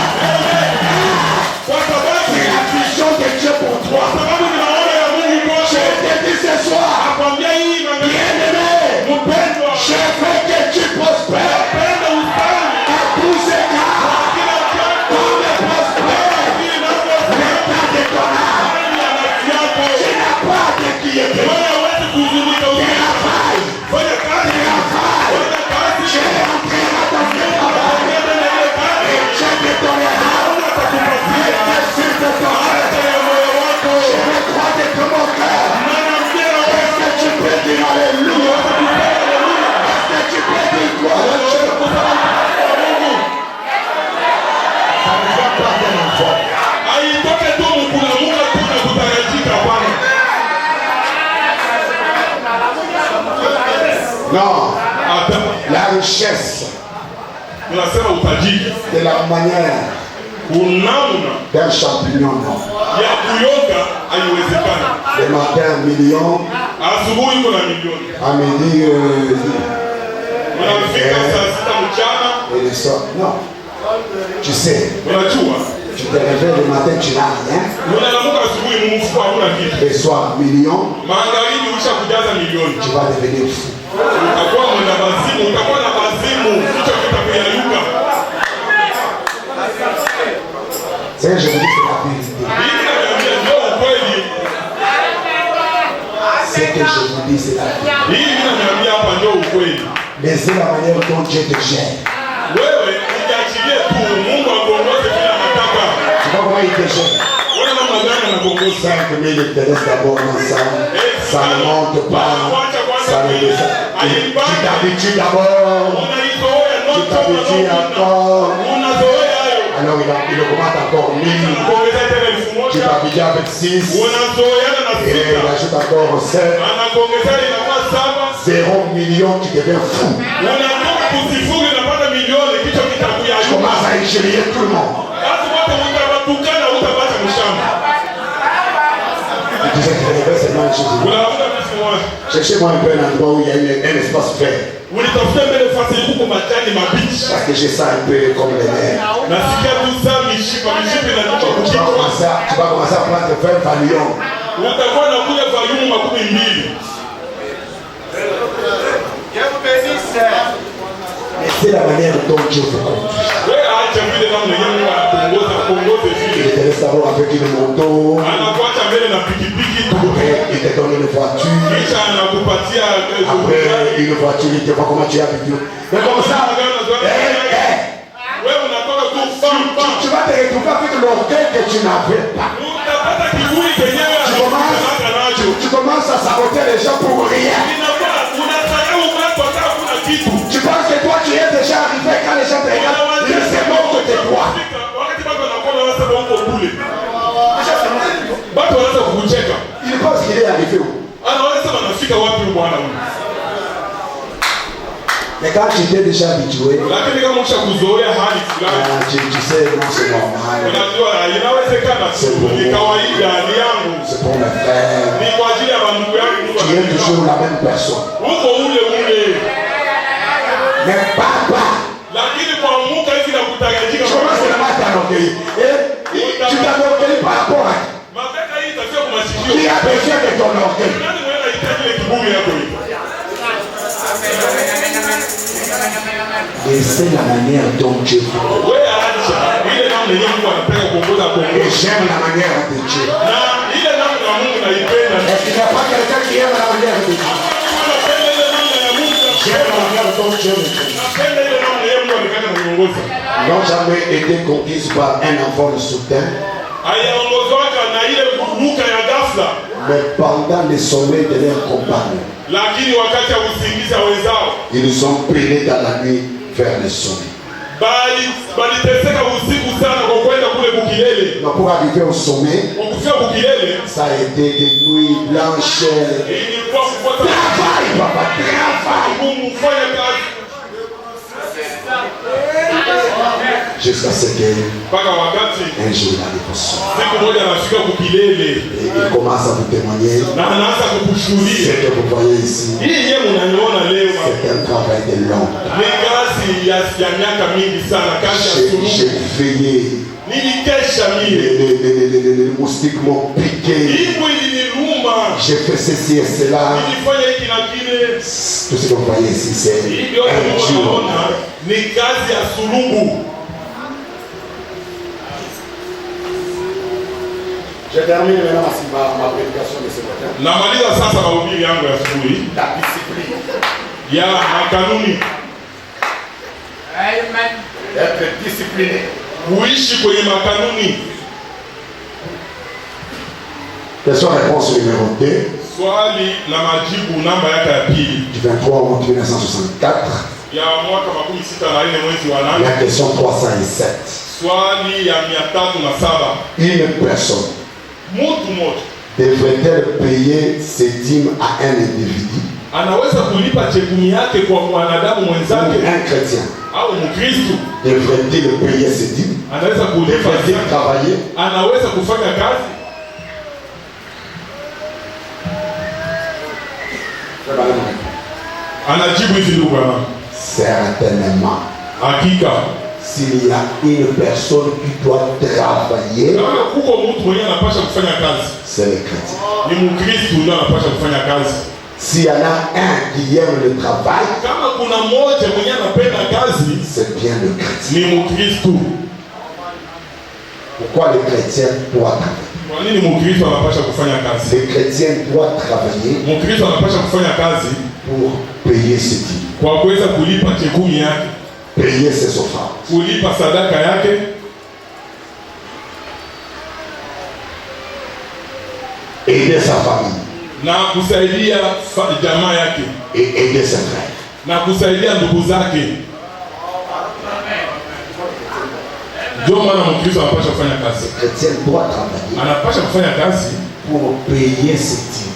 C'est la vision de Dieu pour toi. Je te dis ce soir, bien-aimé, je veux que tu prospères à tous égards. Comme prospère l'état de ton âme. Tu n'as pas de quiéter. Travaille. Tu entreras dans ce travail. Et Dieu te donnera le dessus de ton cœur. Je veux croire de tout mon cœur. Est-ce que tu peux dire alléluia? Est-ce que tu peux dire gloire à Dieu? Ça ne va pas d'un enfant. Non, la richesse de la manière d'un champignon, non. Le matin, 1 million. À midi, et le soir. Non. Tu sais, tu te réveilles le matin, tu n'as rien. Le soir, 1 million. Tu vas devenir fou. C'est je vous dis, c'est la vérité. Ce que je vous dis, c'est la vérité. Mais c'est la manière dont Dieu te gère. Tu vois comment il te gère? 5 000, il te laisse d'abord dans ça. Ça ne monte pas. Ça ne descend. Tu t'habitues d'abord. Tu t'habitues encore. Alors il augmente encore 1000. Tu t'habitues avec 6. Et il ajoute encore 7. 0 million, tu deviens fou. Tu commences à ingénier tout le monde. Tu sais que je devais seulement cherchez-moi un peu un endroit où il y a un espace vert. Parce que j'ai ça un peu comme les mers. Tu vas commencer à prendre 20 valions. Mais c'est la manière dont Dieu vous conduit. Il te laisse d'abord avec une moto. Après, il te donne une voiture. Après, une voiture, il te voit comment tu es habitué. Mais comme ça, tu vas te retrouver avec l'orgueil que tu n'avais pas. Tu commences à saboter les gens pour rien. Tu penses que toi tu es déjà arrivé quand les gens te regardent, ils se moquent de toi. Il pense qu'il est arrivé où? Mais quand tu t'es déjà habitué, tu sais, non, c'est normal. C'est pour moi. C'est pour mes frères. Tu es toujours la même personne. Mais papa, tu commences seulement à t'enorgueillir. Tu t'enorgueillis par rapport à qui a besoin de ton orgueil. Et c'est la manière dont Dieu veut. Et j'aime la manière de Dieu. Est-ce qu'il n'y a pas quelqu'un qui aime la manière de Dieu? J'aime la manière dont Dieu me fait. N'ont jamais été conquis par un enfant de souterrain. Mais pendant les sommets de leur compagne, ils ont prié dans la nuit vers le sommet. Mais pour arriver au sommet, ça a été des nuits blanches. Travail, papa, travail. Jusqu'à ce qu'un jour il arrive au sommet. Et il commence à vous témoigner. Ce que vous voyez ici, c'est un travail de long. J'ai veillé. Les moustiques m'ont piqué. J'ai fait ceci et cela. Tout ce que vous voyez ici, c'est un jour. Je termine maintenant ma prédication de ce matin. La discipline. Amen. Être discipliné. Question-réponse numéro 2. Du 23 au mois 1964. La question 307. Une personne devrait-elle payer ses dîmes à un individu? Un chrétien devrait-il payer ses dîmes? Devrait-il travailler? Certainement. S'il y a une personne qui doit travailler, c'est le chrétien. S'il y en a un qui aime le travail, c'est bien le chrétien. Pourquoi le chrétien doit travailler? Le chrétien doit travailler pour payer ses dîmes, payer ses offrandes, aider sa famille et aider ses frères. Le chrétien doit travailler pour payer ses dîmes.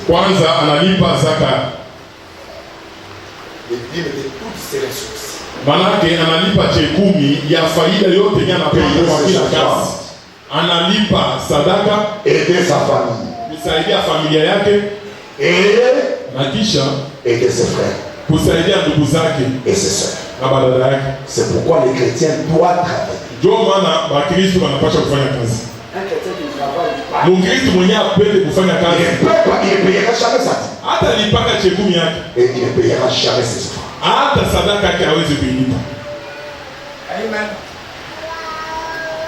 Les dîmes de toutes ses ressources. Manake analipa chekumi ya faida yote yenye anapata kwa kila kazi. Analipa sadaka, aider sa famille, kusaidia familia yake, na kisha aider ses frères, kusaidia ndugu zake et ses sœurs. na badada yake. C'est pourquoi les chrétiens doivent travailler. Ndio maana Wakristo wanapaswa kufanya kazi. Mkristo mwenye apende kufanya kazi, il ne payera jamais ça. hata alipaka chekumi yake, et il ne payera jamais ses offrandes. hata sadaka yake hawezi kuilipa. Amen.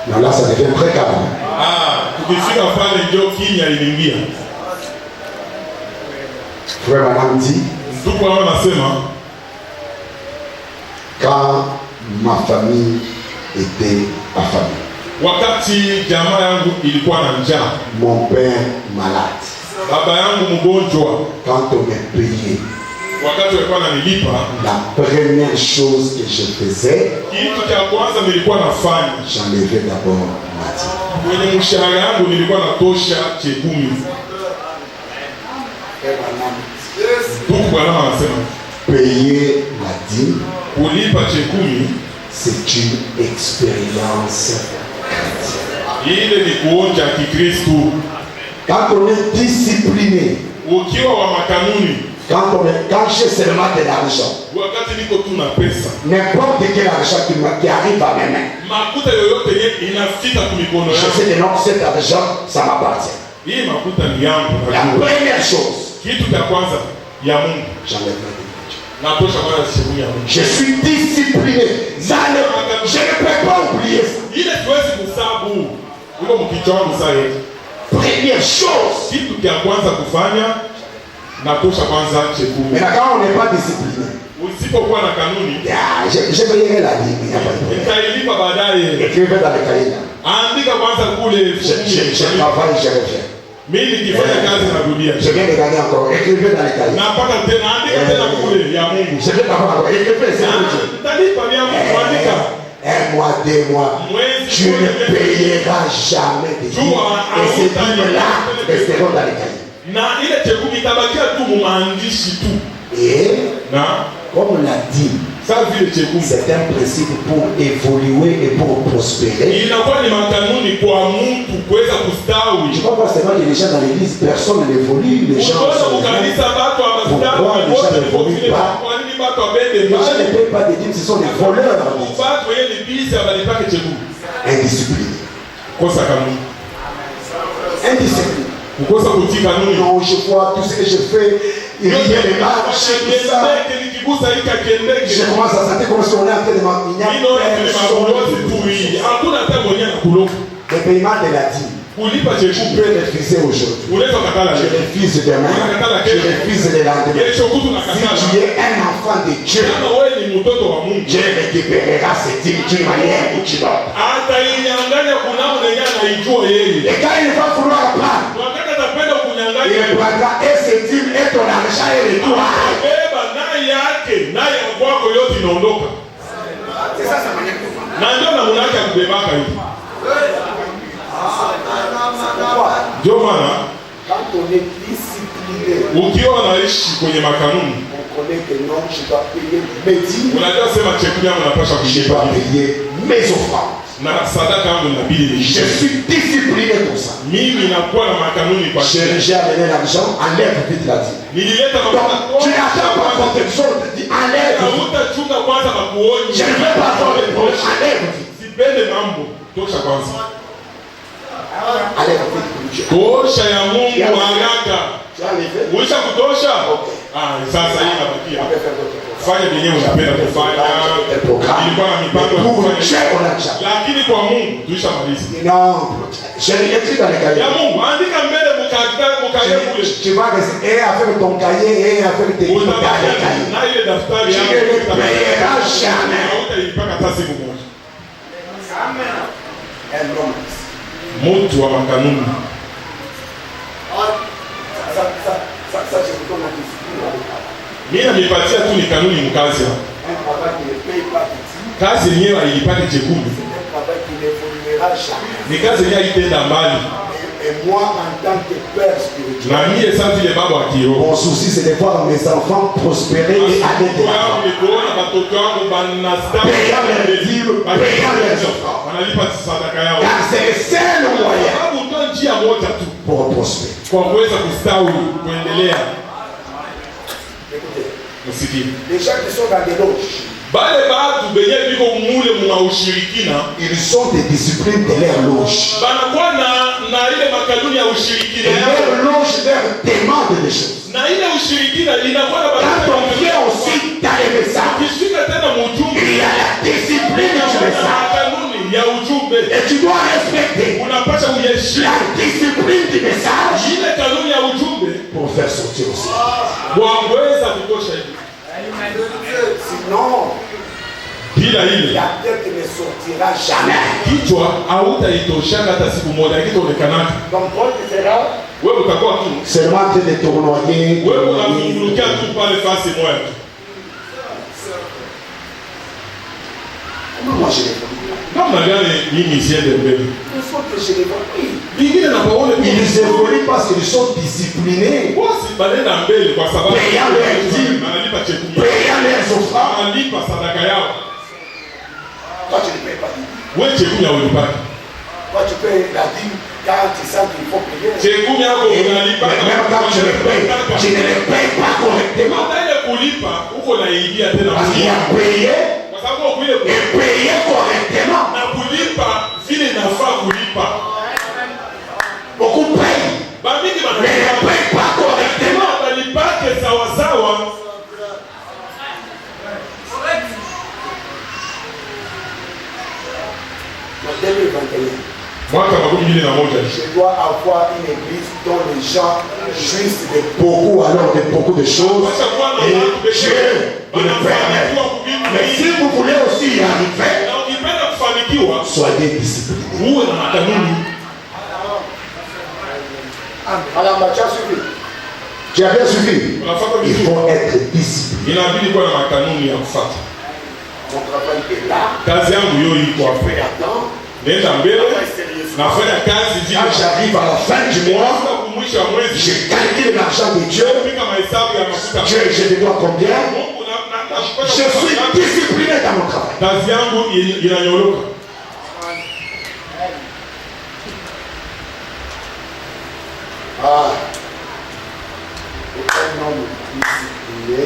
Non, là ça devient très calme. Tukifika pale ndio kimya iliingia. Frère Madame dit, Ndugu wao nasema, quand ma famille était affamée, wakati jamaa yangu ilikuwa na njaa, mon père malade, baba yangu mgonjwa, quand on me payait, wakati walikuwa wananilipa, la première chose que je faisais, kitu cha kwanza nilikuwa nafanya, j'enlevais d'abord ma dîme. kwenye mshahara yangu nilikuwa natosha chekumi. Ndugu bwana anasema, Payer la dîme, kulipa chekumi, c'est une expérience chrétienne. ile ni kuonja Kikristo. Quand on est discipliné, Ukiwa wa makanuni, quand j'ai seulement de l'argent, wakati niko tu na pesa, n'importe quel argent qui arrive à mes mains, makuta yoyote yenye inafika kumikono je yangu, sais que non, cet argent, ça m'appartient. hii makuta ni yangu. La première chose, Kitu cha kwanza ya Mungu, j'enlève de l'argent. Je suis discipliné. Je ne peux pas oublier ça. Première chose. Mais là, quand on n'est pas discipliné, je vais y aller la ligne. Écrivez dans les cahiers. Je travaille, je reviens. Je viens de gagner encore. Écrivez dans les cahiers. Je vais encore. Écrivez, un mois, 2 mois, tu ne payeras jamais de dîmes. Et ces dîmes-là resteront dans les cahiers. Et comme on l'a dit, c'est un principe pour évoluer et pour prospérer. Je ne vois pas seulement que les gens dans l'église, personne n'évolue, les gens sont pourquoi les gens n'évoluent pas? Les gens ne payent pas des dîmes, ce sont des voleurs. Indisciplinés. Indisciplinés. Non, je vois tout ce que je fais, il y a des marches, tout ça. Je commence à sentir comme si on est en train de m'amener. Le paiement de la dîme. Je peux refuser aujourd'hui. Je refuse demain. Je refuse le lendemain. Si tu es un enfant de Dieu, Dieu récupérera cette dîme d'une manière ou d'une autre. Et quand il va vouloir prendre, il prendra et cette dîme et ton argent et le toi. C'est ça sa manière de quand on est discipliné, on connaît que non, je dois payer mes dîmes, je dois payer mes offrandes. Je suis discipliné pour ça. J'ai amené l'argent, enlève vite la dîme. Donc, tu n'attends pas qu'on te sorte, tu dis enlève vite. Je ne veux pas avoir de problème, enlève vite. Tosha ya Mungu haraka. Uisha kutosha? Sasa hii inabakia. Fanya vyenyewe unapenda kufanya. Ilikuwa na mipango ya kufanya. Lakini kwa Mungu tuishamaliza. Ya Mungu, andika mbele mukage kule. Tu vas avec ton cahier et avec tes cahiers. Na ile daftari yako. Utaipaka hata siku moja. Amen. Mtu wa makanuni. Mimi nimepatia tu ni kanuni mkazi hapa. Kazi yenyewe haipati chekundu. Ni kazi yenyewe haitenda mbali. Et moi, en tant que père spirituel, mon souci c'est de voir mes enfants prospérer et aller de l'avant. Payant leurs dîmes, payant leurs offrandes. Car c'est le seul moyen pour prospérer. Écoutez, les gens qui sont dans des loges, ils sont des disciplines de leur loge. Et leur loge leur demande des choses. Quand on vient aussi dans les messages, il y a la discipline du message. Et tu dois respecter la discipline du message pour faire sortir aussi. Sinon, bila ile la tête ne sortira jamais. Kichwa hautaitoshana hata siku moja, kitaonekana. Donc Paul dira, wewe utakuwa tu seulement de tournoyer, wewe unazungurukia tu pale fasi moja. Comment moi je les vois? Namna gani mimi siende mbele? Il faut que je les vois. Vingine na paone ils évoluent parce qu'ils sont disciplinés. Wasi banenda mbele kwa sababu payant leurs dîmes, analipa chekuni, payant leurs offrandes, analipa sadaka yao. Toi tu ne payes pas. Wewe chekuni haulipaki. Toi tu payes la dîme quand tu sens qu'il faut payer. Chekuni yako unalipa même quand tu ne le payes pas correctement. Ile kulipa uko naingia tena parce qu'il y a payé. Kwa sababu kuile et payer correctement. Na kulipa vile nafaa kulipa. Beaucoup payent. Mais ne payent pas correctement. Balipake sawa sawa. Je dois avoir une église dont les gens jouissent de beaucoup de choses. Et Dieu le permet. Mais si vous voulez aussi y arriver, soyez disciplinés. Madame, tu as suivi. Tu as bien suivi. Il faut être discipliné. Mon travail est là. Quand j'arrive à la fin du mois, je calcule l'argent de Dieu. Dieu, je te dois combien? Je suis discipliné dans mon travail. Un homme discipliné.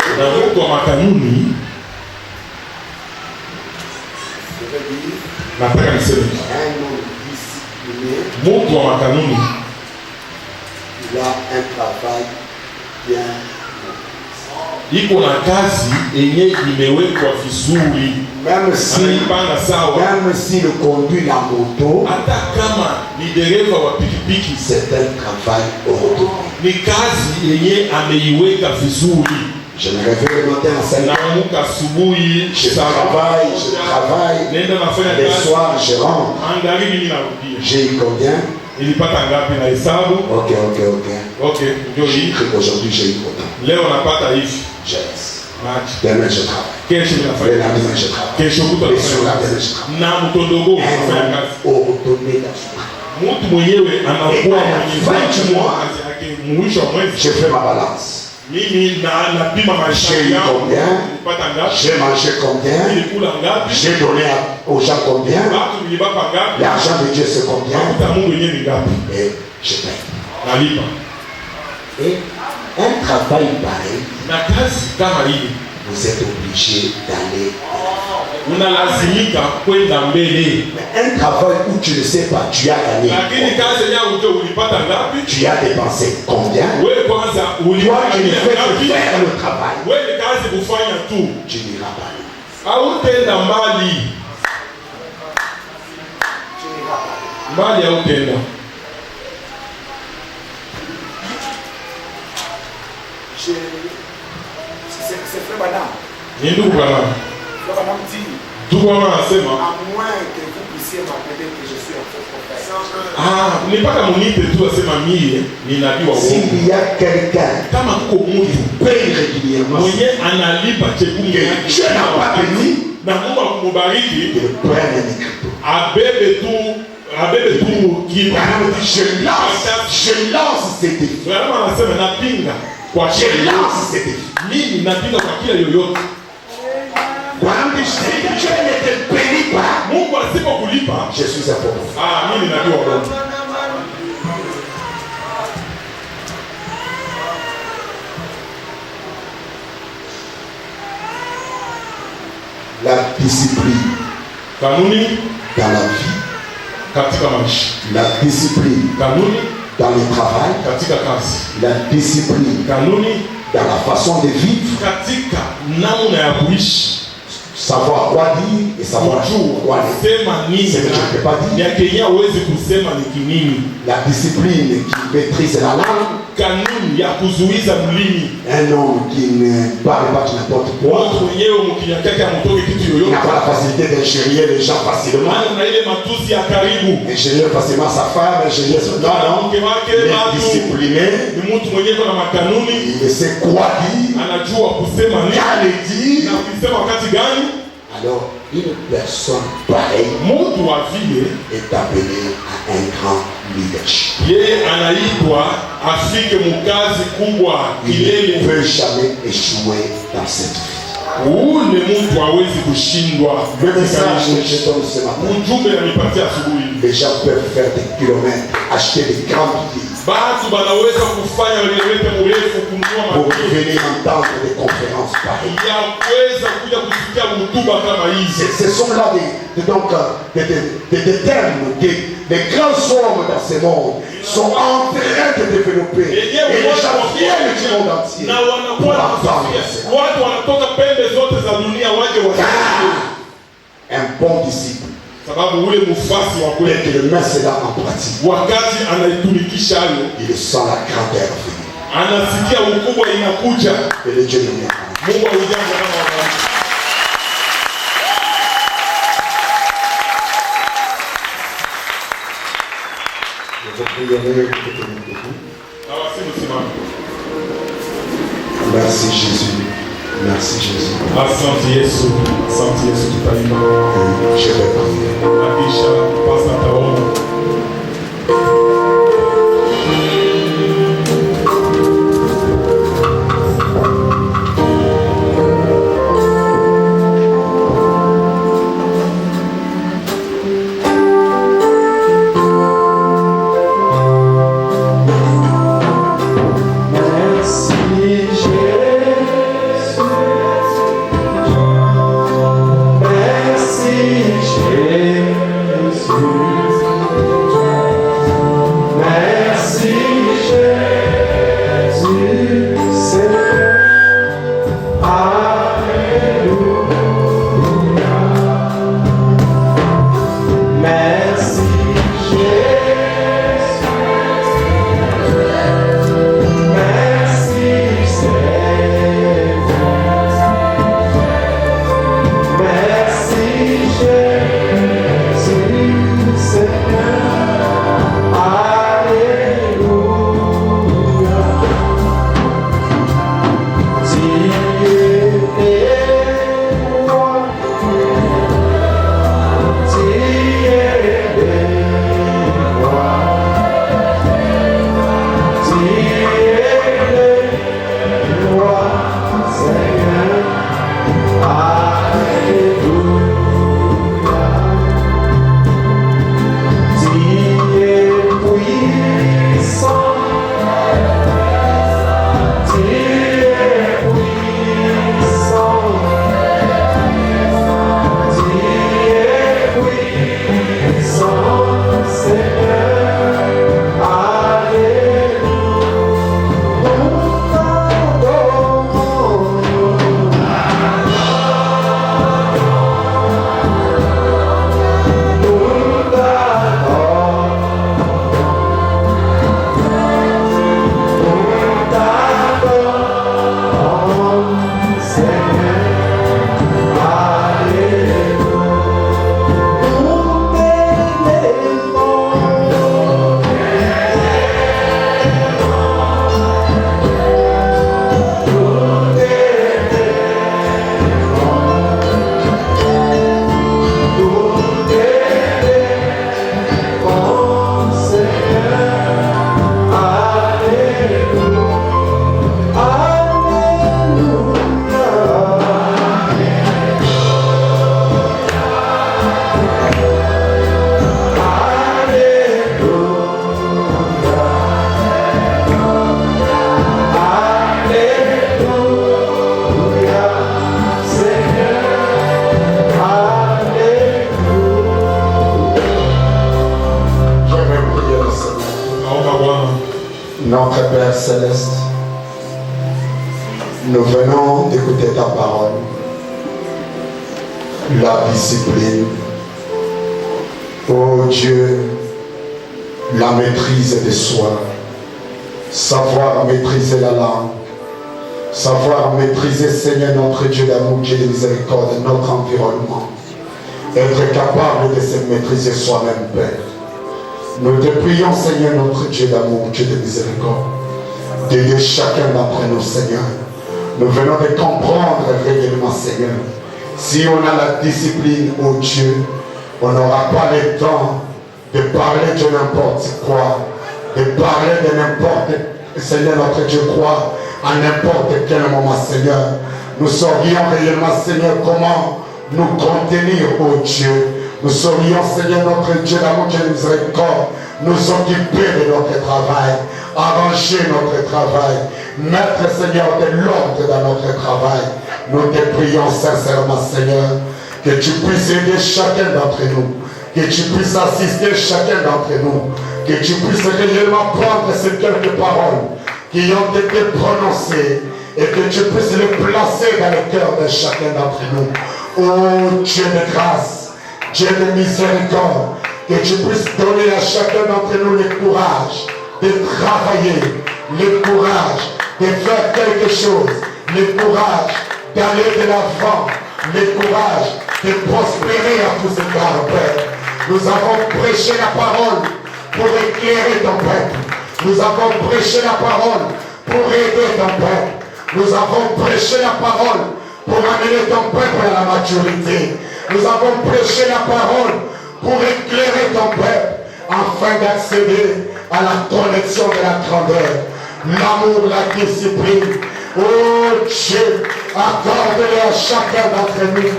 Je vais dire, un homme discipliné, il a un travail bien. Iko na kazi yenye imewekwa vizuri. Même si le conduit la moto, hata kama ni dereva wa pikipiki, c'est un travail ordonné. Ni kazi yenye ameiweka vizuri. Je me réveille le matin à 5 heures. Je travaille. Les soirs, je rentre. J'ai eu combien? Ok. Aujourd'hui, j'ai eu autant. Je laisse. Demain, je travaille. Le lendemain, je travaille. Les soirs, je travaille. Ordonné je fais ma balance. J'ai eu combien? J'ai mangé combien? J'ai donné aux gens combien? L'argent de Dieu c'est combien? Et je paye. Et un travail pareil, vous êtes obligé d'aller. Mais un travail où tu ne sais pas, tu as gagné. Tu as dépensé combien? Toi qui ne fais que faire le travail, tu n'iras pas. C'est frère Madame. Frère Madame dit, à moins que vous puissiez m'appeler que je suis un faux prophète. S'il y a quelqu'un qui paye régulièrement, que Dieu n'a pas béni, il prenne un écriteau. Je lance ces défis. Je lance ces défis. Si Dieu ne te bénit pas, je suis un pauvre. La discipline dans la vie, la discipline dans le travail, la discipline dans la façon de vivre, savoir quoi dire et savoir quoi dire. C'est que je ne peux pas dire. La discipline qui maîtrise la langue. Un homme qui ne parle pas de n'importe quoi. Il n'a pas la facilité d'ingérer les gens facilement. Ingérer facilement sa femme, ingérer son homme. Il est discipliné. Il sait quoi dire. Qu'à le dire. Alors, une personne pareille est appelée à un grand leadership. Il ne peut jamais échouer dans cette vie. Le message que je donne ce matin, les gens peuvent faire des kilomètres, acheter des grands billets pour venir entendre des conférences pareilles. Ce sont là des termes, des grands hommes dans ce monde sont en train de développer. Et les gens viennent du monde entier pour entendre cela. Un bon disciple Et qu'il met cela en pratique. Il sent la grandeur venir. Et le Dieu de nous. Merci Jésus. Merci Jésus. Je vais Notre Père Céleste, nous venons d'écouter ta parole, la discipline. Oh Dieu, la maîtrise de soi, savoir maîtriser la langue, savoir maîtriser, Seigneur, notre Dieu d'amour, Dieu de miséricorde, notre environnement, être capable de se maîtriser soi-même, Père. Nous te prions, Seigneur, notre Dieu d'amour, Dieu de miséricorde, d'aider chacun d'entre nous, Seigneur. Nous venons de comprendre réellement, Seigneur. Si on a la discipline, oh Dieu, on n'aura pas le temps de parler de n'importe quoi, de parler de n'importe, Seigneur, notre Dieu, quoi, à n'importe quel moment, Seigneur. Nous saurions réellement, Seigneur, comment nous contenir, oh Dieu. Nous saurions, Seigneur, notre Dieu d'amour, Dieu de miséricorde, nous occuper de notre travail, arranger notre travail, mettre, Seigneur, de l'ordre dans notre travail. Nous te prions sincèrement, Seigneur, que tu puisses aider chacun d'entre nous, que tu puisses assister chacun d'entre nous, que tu puisses réellement prendre ces quelques paroles qui ont été prononcées et que tu puisses les placer dans le cœur de chacun d'entre nous. Oh Dieu de grâce, Dieu de miséricorde, que tu puisses donner à chacun d'entre nous le courage de travailler, le courage de faire quelque chose, le courage d'aller de l'avant, le courage de prospérer à tous égards, Père. Nous avons prêché la parole pour éclairer ton peuple. Nous avons prêché la parole pour aider ton peuple. Nous avons prêché la parole pour amener ton peuple à la maturité. Nous avons prêché la parole pour éclairer ton peuple afin d'accéder à la connexion de la grandeur, l'amour, la discipline. Oh Dieu, accorde-le à chacun d'entre nous.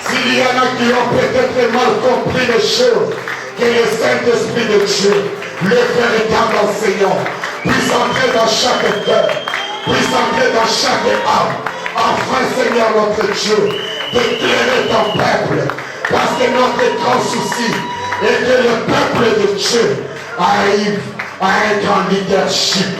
S'il y en a qui ont peut-être mal compris les choses, que le Saint-Esprit de Dieu, le véritable enseignant, puisse entrer dans chaque cœur, puisse entrer dans chaque âme, afin, Seigneur notre Dieu, d'éclairer ton peuple. Parce que notre grand souci est que le peuple de Dieu arrive à un grand leadership,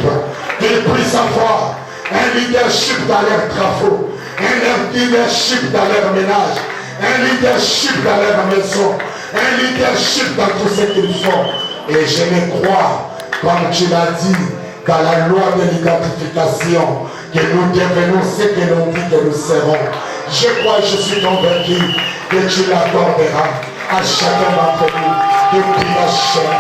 qu'il puisse avoir un leadership dans leurs travaux, un leadership dans leur ménage, un leadership dans leur maison, un leadership dans tout ce qu'ils font. Et je le crois, comme tu l'as dit, dans la loi de l'identification, que nous devenons ce que l'on dit que nous serons. Je crois, je suis convaincu que tu l'accorderas à chacun d'entre nous, depuis la chair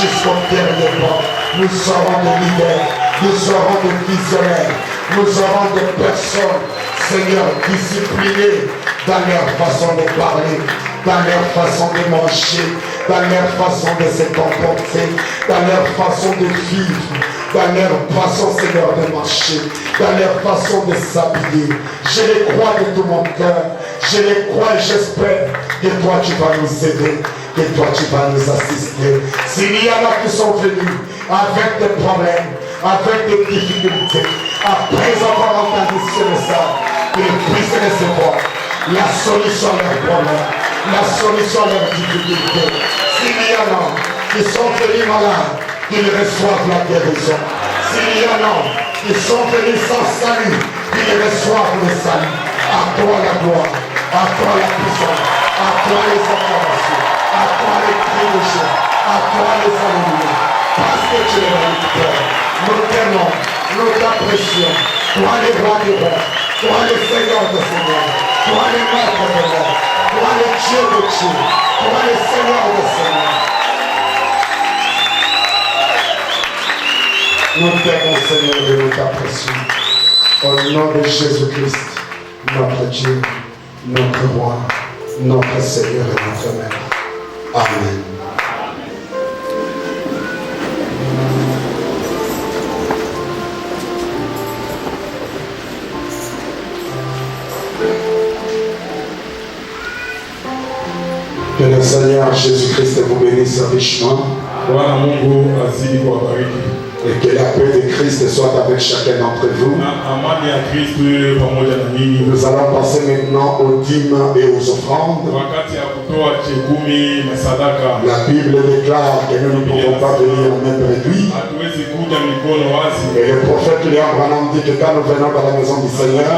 jusqu'au dernier pas. Nous serons des leaders, nous serons des visionnaires, nous serons des personnes, Seigneur, disciplinées dans leur façon de parler, dans leur façon de manger, dans leur façon de se comporter, dans leur façon de vivre, dans leur façon, Seigneur, de marcher, dans leur façon de s'habiller. Je les crois de tout mon cœur, je les crois et j'espère que toi tu vas nous aider, que toi tu vas nous assister. S'il y en a qui sont venus avec des problèmes, avec des difficultés, après avoir entendu ce message, qu'ils puissent recevoir la solution à leurs problèmes, la solution à leurs difficultés. S'il y en a qui sont venus malades, qu'ils reçoivent la guérison. S'il y en a qui sont venus sans salut, qu'ils reçoivent le salut. À toi la gloire, à toi la puissance, à toi les acclamations, à toi les cris de joie, à toi les alléluia. Parce que tu es le Père, nous t'aimons, nous t'apprécions. Toi le roi des rois, toi le Seigneur de Seigneur, toi le maître de maître, toi le Dieu de Dieu, toi le Seigneur de Seigneur. Nous t'aimons, Seigneur, et nous t'apprécions. Au nom de Jésus-Christ, notre Dieu, notre roi, notre Seigneur et notre Maître. Amen. Que le Seigneur Jésus-Christ vous bénisse richement. Et que la paix de Christ soit avec chacun d'entre vous. Nous allons passer maintenant aux dîmes et aux offrandes. La Bible déclare que nous ne pouvons pas venir en même réduit. Et le prophète Léon Branham dit que quand nous venons dans la maison du Seigneur,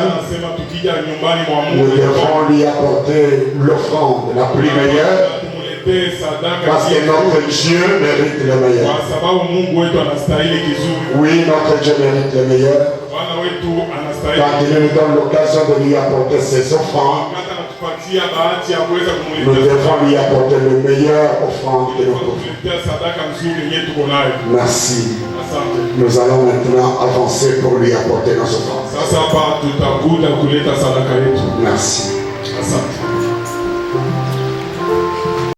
nous devons lui apporter l'offrande la plus meilleure. Parce que notre Dieu mérite le meilleur. Oui, notre Dieu mérite le meilleur. Quand il nous donne l'occasion de lui apporter ses offrandes, nous devons lui apporter le meilleur offrande que nous pouvons. Merci. Nous allons maintenant avancer pour lui apporter nos offrandes. Merci.